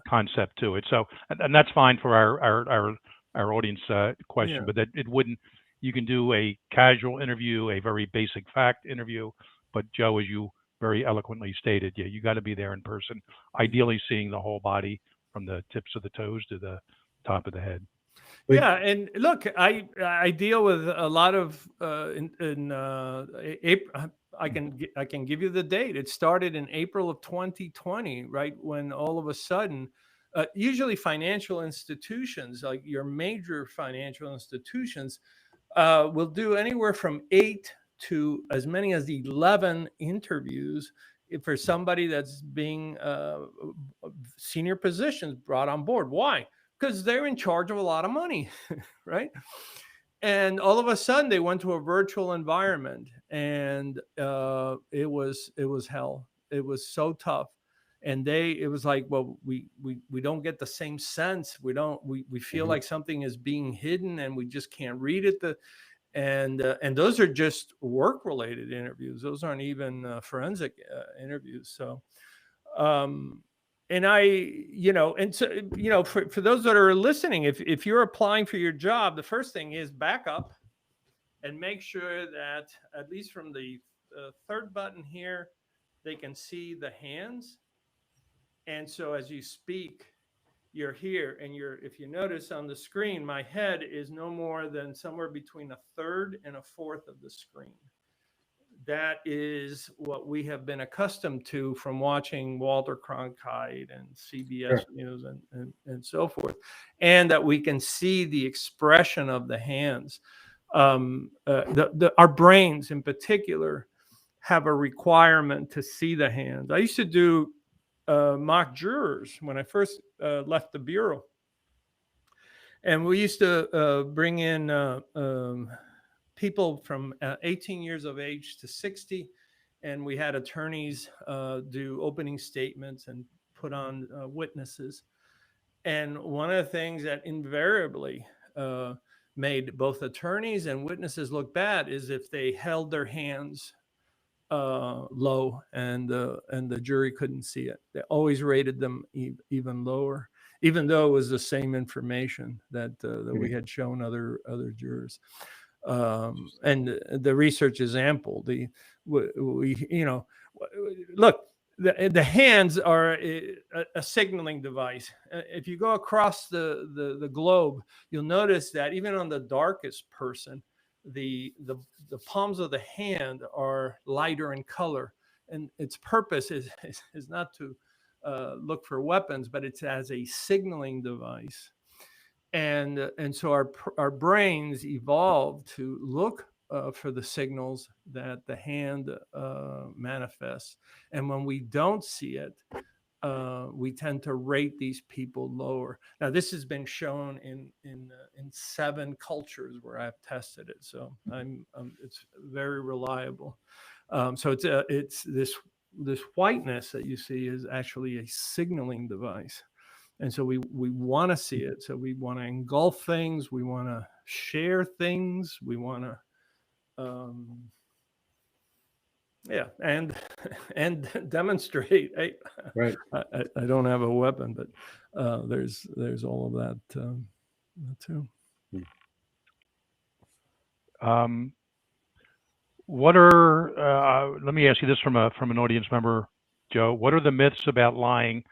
concept to it. So, and that's fine for our audience question, Yeah. but that it wouldn't. You can do a casual interview, a very basic fact interview, but Joe, as you very eloquently stated, yeah, you got to be there in person, ideally seeing the whole body from the tips of the toes to the top of the head. But Yeah, and look, I deal with a lot of in April. I can give you the date. It started in April of 2020, right when all of a sudden, usually financial institutions, like your major financial institutions, will do anywhere from 8 to as many as 11 interviews for somebody that's being senior positions brought on board. Why? Because they're in charge of a lot of money, right? And all of a sudden they went to a virtual environment, and it was hell. It was so tough. And it was like, well, we don't get the same sense. We feel like something is being hidden, and we just can't read it. And those are just work related interviews. Those aren't even forensic interviews. So and for those that are listening, if you're applying for your job, the first thing is back up and make sure that at least from the third button here, they can see the hands. And so as you speak, you're here, and if you notice on the screen, my head is no more than somewhere between a third and a fourth of the screen. That is what we have been accustomed to from watching Walter Cronkite and CBS News and so forth, and that we can see the expression of the hands. Our brains in particular have a requirement to see the hands. I used to do mock jurors when I first left the bureau, and we used to bring in people from 18 years of age to 60, and we had attorneys do opening statements and put on witnesses. And one of the things that invariably made both attorneys and witnesses look bad is if they held their hands low, and the jury couldn't see it. They always rated them even lower, even though it was the same information that we had shown other jurors. And the research is ample. Look, the hands are a signaling device. If you go across the globe, you'll notice that even on the darkest person, the palms of the hand are lighter in color, and its purpose is not to look for weapons, but it's as a signaling device. And so our brains evolved to look for the signals that the hand manifests, and when we don't see it, we tend to rate these people lower. Now, this has been shown in 7 cultures where I've tested it, so it's very reliable. So it's this whiteness that you see is actually a signaling device. And so we want to see it. So we want to engulf things. We want to share things. We want to, and demonstrate. Right. I don't have a weapon, but there's all of that too. What are let me ask you this from an audience member, Joe. What are the myths about lying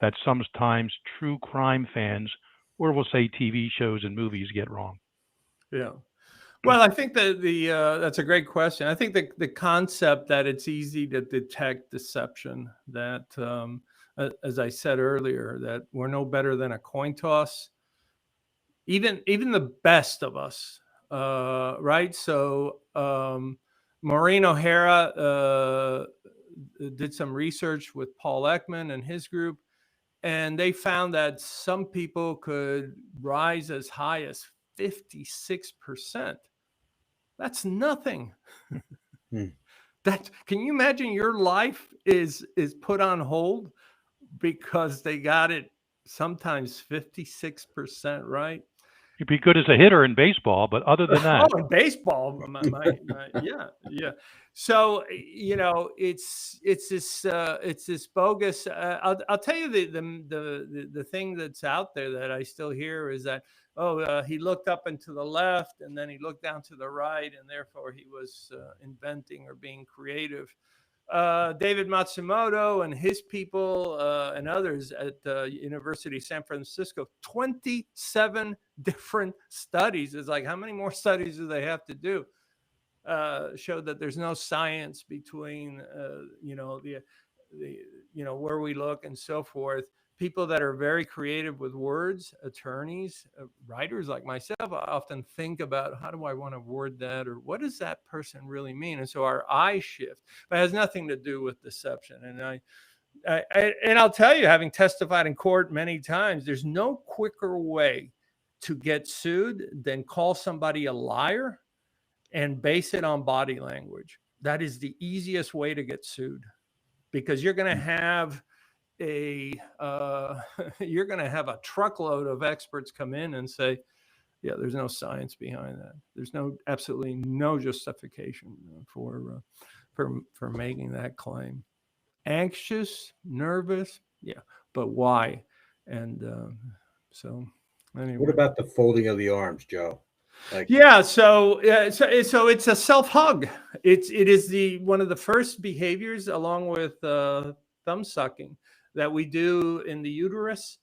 that sometimes true crime fans, or we'll say TV shows and movies, get wrong? Yeah. Well, I think that that's a great question. I think the concept that it's easy to detect deception, that as I said earlier, that we're no better than a coin toss, even the best of us, right? So Maureen O'Hara did some research with Paul Ekman and his group, and they found that some people could rise as high as 56%. That's nothing. That, can you imagine your life is put on hold because they got it sometimes 56% right? You'd be good as a hitter in baseball, but other than that, Oh, in baseball, yeah. So it's this bogus. I'll tell you the thing that's out there that I still hear is that he looked up and to the left, and then he looked down to the right, and therefore he was inventing or being creative. David Matsumoto and his people and others at the University of San Francisco, 27 different studies. It's like, how many more studies do they have to do? Showed that there's no science between, where we look and so forth. People that are very creative with words, attorneys, writers like myself, I often think about, how do I want to word that, or what does that person really mean? And so our eyes shift, but it has nothing to do with deception. And and I'll tell you, having testified in court many times, there's no quicker way to get sued than call somebody a liar and base it on body language. That is the easiest way to get sued, because you're going to have you're going to have a truckload of experts come in and say, yeah, there's no science behind that. There's absolutely no justification for making that claim. Anxious, nervous, yeah, but why? And so anyway. What about the folding of the arms, Joe? So it's a self hug. It is one of the first behaviors, along with thumb sucking, that we do in the uterus,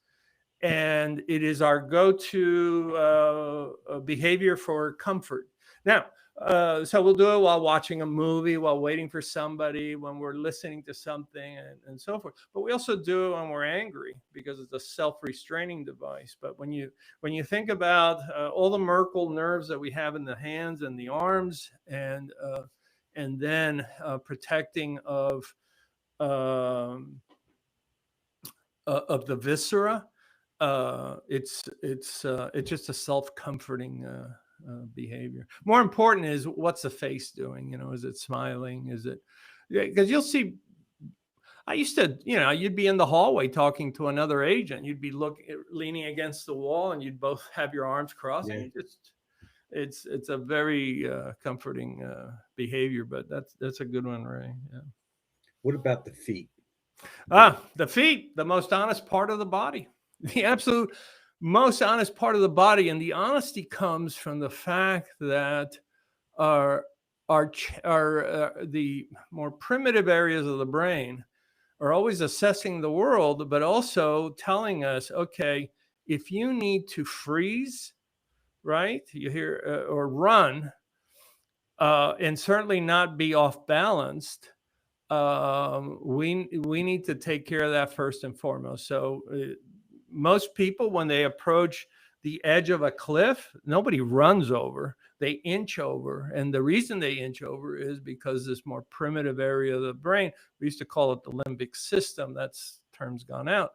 and it is our go-to behavior for comfort. Now, so we'll do it while watching a movie, while waiting for somebody, when we're listening to something, and so forth. But we also do it when we're angry, because it's a self-restraining device. But when you think about all the Merkel nerves that we have in the hands and the arms, and then protecting of the viscera, it's just a self-comforting behavior. More important is, what's the face doing? Is it smiling? Is it, because you'll see, I used to, you'd be in the hallway talking to another agent, you'd be leaning against the wall, and you'd both have your arms crossed. Yeah. It's a very comforting behavior. But that's a good one, Ray. Yeah. What about the feet? The feet, the most honest part of the body, the absolute most honest part of the body. And the honesty comes from the fact that the more primitive areas of the brain are always assessing the world, but also telling us, okay, if you need to freeze, right, you hear, or run, and certainly not be off balanced, we need to take care of that first and foremost. So most people, when they approach the edge of a cliff, nobody runs over, they inch over. And the reason they inch over is because this more primitive area of the brain, we used to call it the limbic system, that's term's gone out,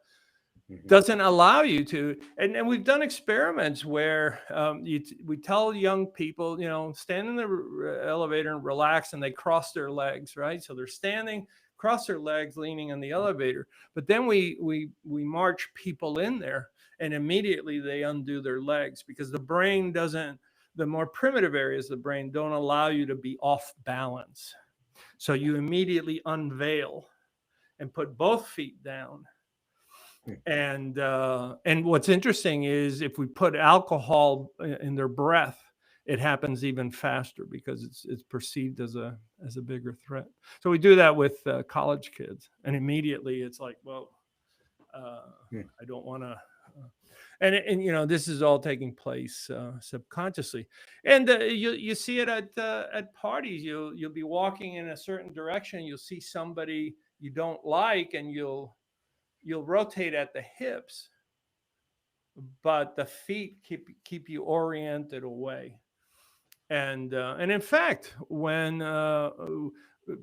doesn't allow you to. And we've done experiments where we tell young people, stand in the elevator and relax, and they cross their legs, right? So they're standing, cross their legs, leaning in the elevator. But then we march people in there, and immediately they undo their legs, because the brain doesn't, the more primitive areas of the brain don't allow you to be off balance. So you immediately unveil and put both feet down. And what's interesting is, if we put alcohol in their breath, it happens even faster, because it's perceived as a bigger threat. So we do that with college kids, and immediately it's like, well, I don't want to. And you know, this is all taking place subconsciously, and you see it at parties. You'll be walking in a certain direction. You'll see somebody you don't like, and you'll rotate at the hips, but the feet keep you oriented away. And in fact, when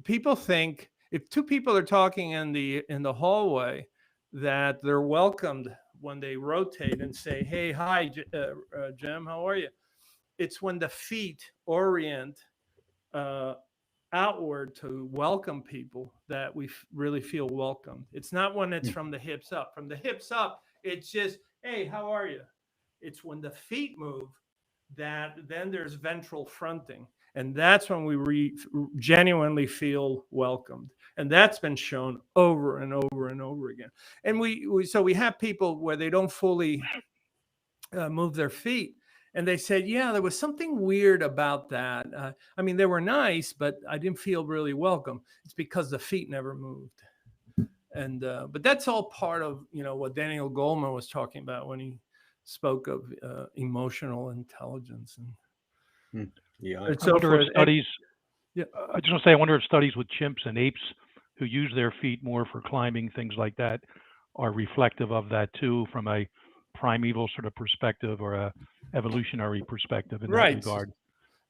people think, if two people are talking in the hallway, that they're welcomed when they rotate and say, "Hey, hi, Jim, how are you?" It's when the feet orient uh, outward to welcome people that we really feel welcomed. It's not when it's from the hips up. From the hips up, it's just, "Hey, how are you?" It's when the feet move that then there's ventral fronting. And that's when we genuinely feel welcomed. And that's been shown over and over and over again. And so we have people where they don't fully move their feet. And they said, yeah, there was something weird about that. I mean, they were nice, but I didn't feel really welcome. It's because the feet never moved. And but that's all part of, you know, what Daniel Goleman was talking about when he spoke of emotional intelligence and Yeah. and I so wonder forth. if studies, Yeah. I just want to say, I wonder if studies with chimps and apes who use their feet more for climbing, things like that, are reflective of that too, from a primeval sort of perspective or a evolutionary perspective in that Right. regard.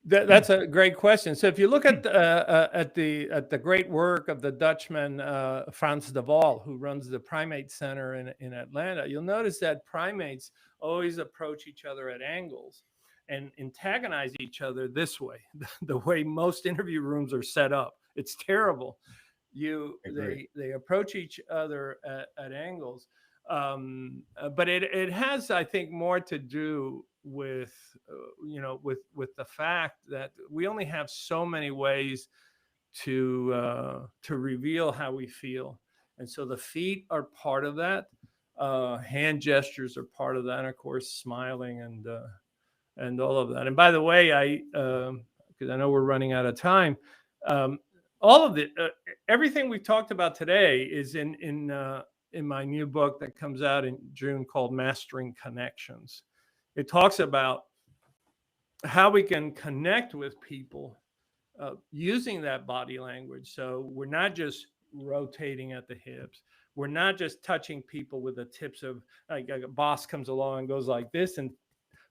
That's a great question. So if you look at the great work of the Dutchman Frans de Waal, who runs the Primate Center in Atlanta, you'll notice that primates always approach each other at angles and antagonize each other this way, the way most interview rooms are set up. It's terrible. They approach each other at angles, but it has, I think, more to do with with the fact that we only have so many ways to reveal how we feel, and so the feet are part of that. Hand gestures are part of that, and of course, smiling and all of that. And by the way, because I know we're running out of time. Um, all of the everything we've talked about today is in my new book that comes out in June called Mastering Connections. It talks about how we can connect with people using that body language. So we're not just rotating at the hips. We're not just touching people with the tips of, like a boss comes along and goes like this and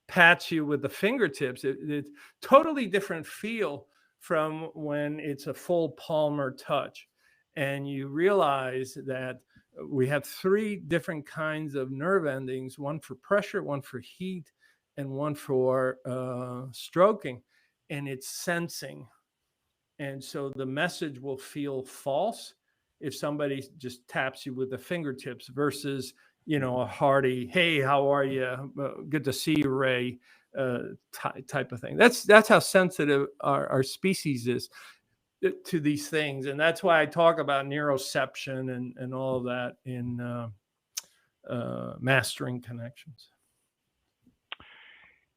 pats you with the fingertips. It's totally different feel from when it's a full palmar touch. And you realize that we have three different kinds of nerve endings, one for pressure, one for heat, and one for stroking. And it's sensing. And so the message will feel false if somebody just taps you with the fingertips versus, you know, a hearty, "Hey, how are you? Good to see you, Ray," type of thing. That's how sensitive our species is to these things. And that's why I talk about neuroception and all of that in Mastering Connections.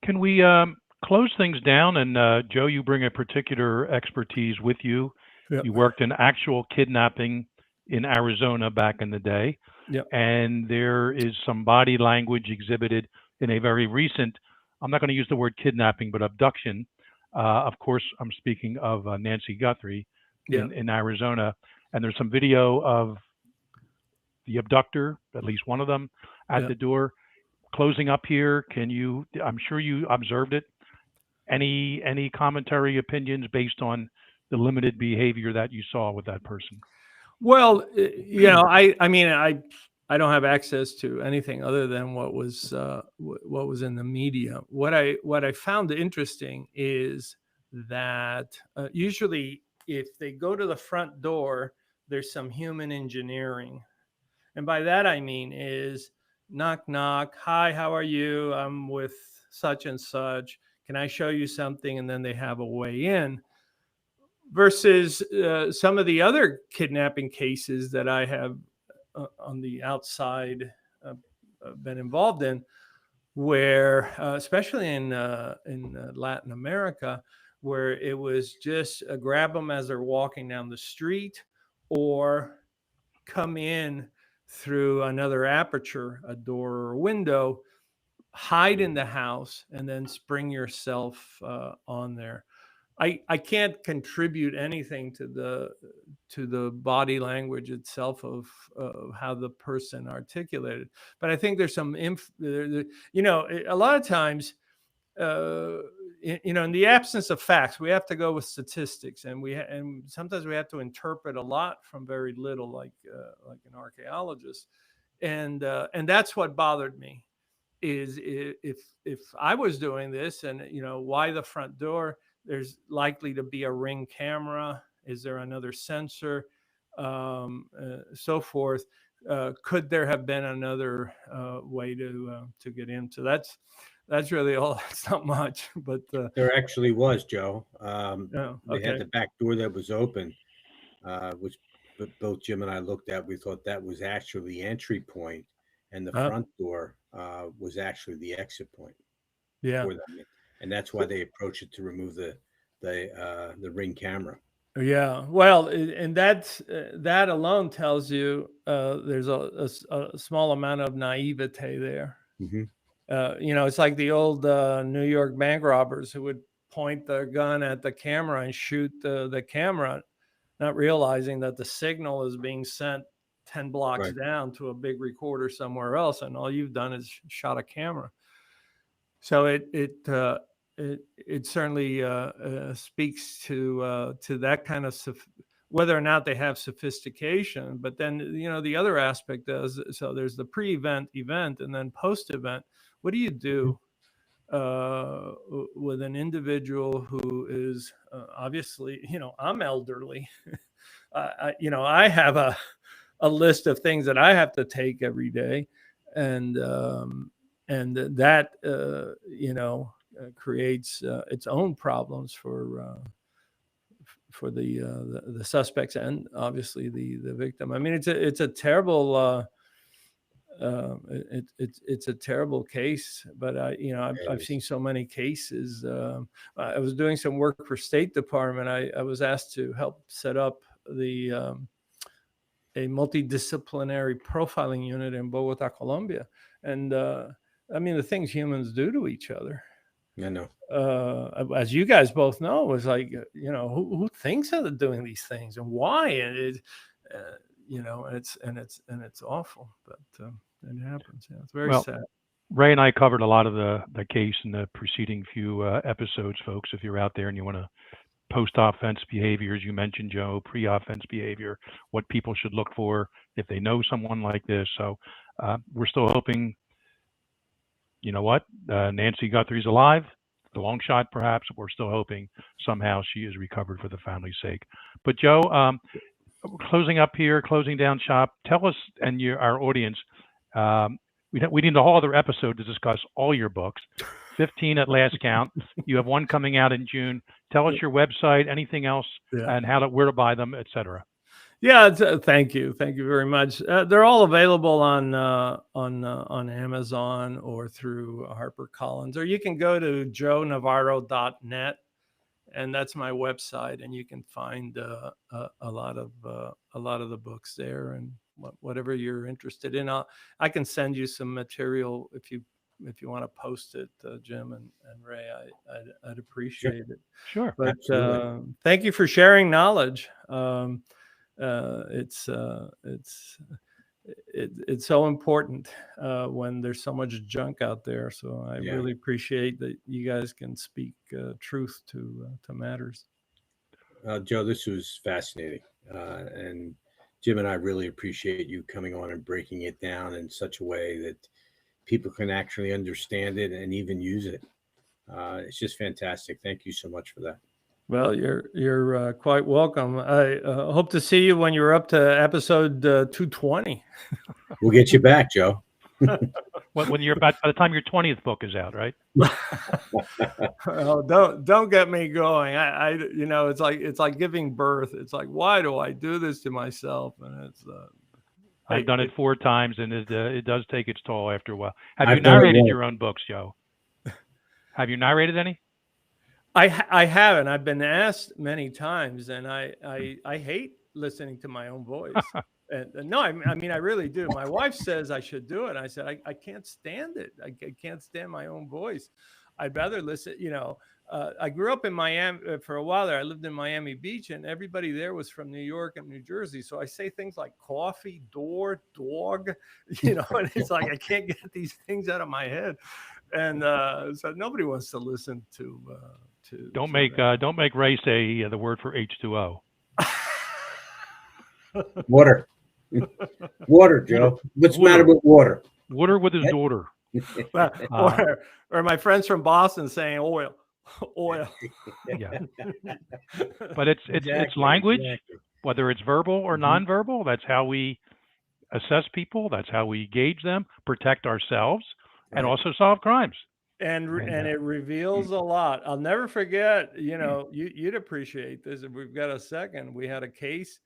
Can we close things down? And Joe, you bring a particular expertise with you. Yep. You worked in actual kidnapping in Arizona back in the day. Yep. And there is some body language exhibited in a very recent, I'm not going to use the word kidnapping, but abduction. Of course, I'm speaking of Nancy Guthrie in Arizona. And there's some video of the abductor, at least one of them, at the door. Closing up here, can you, I'm sure you observed it. Any commentary, opinions based on the limited behavior that you saw with that person? Well, you know, I mean, I don't have access to anything other than what was in the media. What I found interesting is that usually if they go to the front door, there's some human engineering, and by that I mean is knock knock, "Hi, how are you? I'm with such and such. Can I show you something?" And then they have a way in. Versus some of the other kidnapping cases that I have on the outside been involved in, where especially in Latin America, where it was just grab them as they're walking down the street, or come in through another aperture, a door or a window, hide in the house, and then spring yourself on there. I can't contribute anything to the body language itself of how the person articulated, but I think there's some a lot of times, in the absence of facts, we have to go with statistics, and and sometimes we have to interpret a lot from very little, like an archaeologist, and that's what bothered me. Is if I was doing this, and why the front door? There's likely to be a Ring camera. Is there another sensor? So forth. Could there have been another way to get in? So that's really all. It's not much, but There actually was, Joe. oh, They had okay. the back door that was open, which both Jim and I looked at. We thought that was actually the entry point, and the front door was actually the exit point Yeah. for them. And that's why they approached it to remove the Ring camera. Yeah, well, and that alone tells you there's a small amount of naivete there. Mm-hmm. It's like the old New York bank robbers who would point their gun at the camera and shoot the camera, not realizing that the signal is being sent 10 blocks Right. down to a big recorder somewhere else, and all you've done is shot a camera. So it certainly speaks to that kind of whether or not they have sophistication. But then the other aspect is, so there's the pre-event, event, and then post-event. What do you do with an individual who is obviously, I'm elderly. I have a list of things that I have to take every day, and that creates its own problems for the suspects and obviously the victim. I mean, it's a terrible it's a terrible case, but I've seen so many cases. I was doing some work for State Department. I was asked to help set up a multidisciplinary profiling unit in Bogota, Colombia, and I mean, the things humans do to each other. I know. As you guys both know, is like, who thinks of doing these things and why? And it's awful, but it happens. Yeah, it's very sad. Ray and I covered a lot of the case in the preceding few episodes, folks. If you're out there and you want to post-offense behavior, as you mentioned, Joe, pre-offense behavior, what people should look for if they know someone like this. So we're still hoping, Nancy Guthrie's alive, the long shot perhaps. We're still hoping somehow she is recovered for the family's sake. But Joe, closing up here, closing down shop, tell us and our audience, we need a whole other episode to discuss all your books, 15 at last count. You have one coming out in June. Tell us your website, anything else, and where to buy them, etc. Yeah, thank you very much. They're all available on Amazon or through HarperCollins, or you can go to joenavarro.net, and that's my website, and you can find a lot of the books there, and whatever you're interested in. I can send you some material if you want to post it, Jim and Ray. I'd appreciate it. Sure. But thank you for sharing knowledge. It's so important when there's so much junk out there. So I really appreciate that you guys can speak truth to matters. Joe, this was fascinating, and Jim and I really appreciate you coming on and breaking it down in such a way that people can actually understand it and even use it. It's just fantastic. Thank you so much for that. Well, you're quite welcome. I hope to see you when you're up to episode 220. We'll get you back, Joe. When you're by the time your 20th book is out, right? Oh, don't get me going. It's like giving birth. It's like, why do I do this to myself? And it's I've done it 4 times, and it does take its toll after a while. Have you narrated your own books, Joe? Have you narrated any? I haven't. I've been asked many times, and I hate listening to my own voice. And no, I mean, I really do. My wife says I should do it. I said, I can't stand it. I can't stand my own voice. I'd rather listen, I grew up in Miami for a while there. I lived in Miami Beach, and everybody there was from New York and New Jersey. So I say things like coffee, door, dog, and it's like I can't get these things out of my head. And so nobody wants to listen to. Don't make Ray say the word for H2O. Water. Water, Joe. What's the matter with water? Water with his daughter. Or my friends from Boston saying oil. Yeah. But it's language, exactly. whether it's verbal or nonverbal. That's how we assess people. That's how we gauge them, protect ourselves, and also solve crimes. And it reveals a lot. I'll never forget, you'd appreciate this if we've got a second. We had a case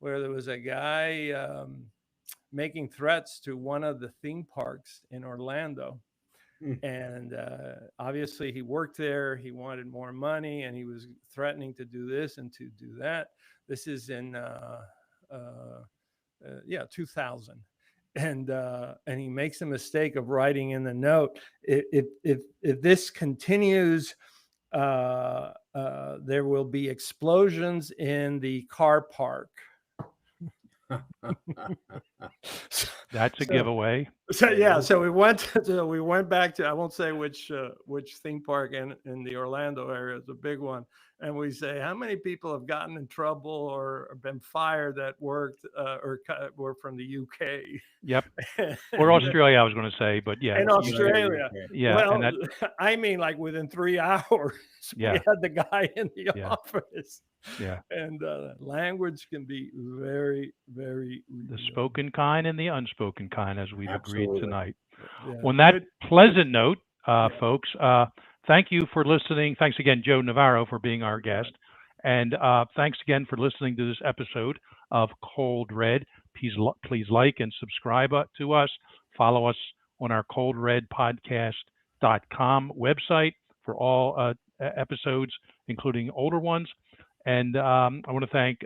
where there was a guy making threats to one of the theme parks in Orlando. And obviously he worked there. He wanted more money, and he was threatening to do this and to do that. This is in 2000. And he makes a mistake of writing in the note, if this continues, there will be explosions in the car park. That's a giveaway. So we went back to, I won't say which theme park in the Orlando area is a big one, and we say, how many people have gotten in trouble or been fired that worked or were from the UK? Yep. Or Australia, I was going to say, but yeah. In Australia. Yeah. Well, I mean, like within 3 hours, we had the guy in the office. Yeah. And language can be very, very real. The spoken kind and the unspoken kind, as we've agreed tonight. Yeah. On that pleasant note, folks, thank you for listening. Thanks again, Joe Navarro, for being our guest. And thanks again for listening to this episode of Cold Red. Please like and subscribe to us. Follow us on our coldredpodcast.com website for all episodes, including older ones. And I want to thank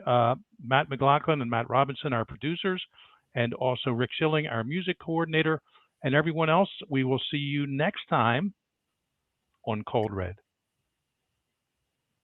Matt McLaughlin and Matt Robinson, our producers, and also Rick Schilling, our music coordinator, and everyone else. We will see you next time on Cold Red.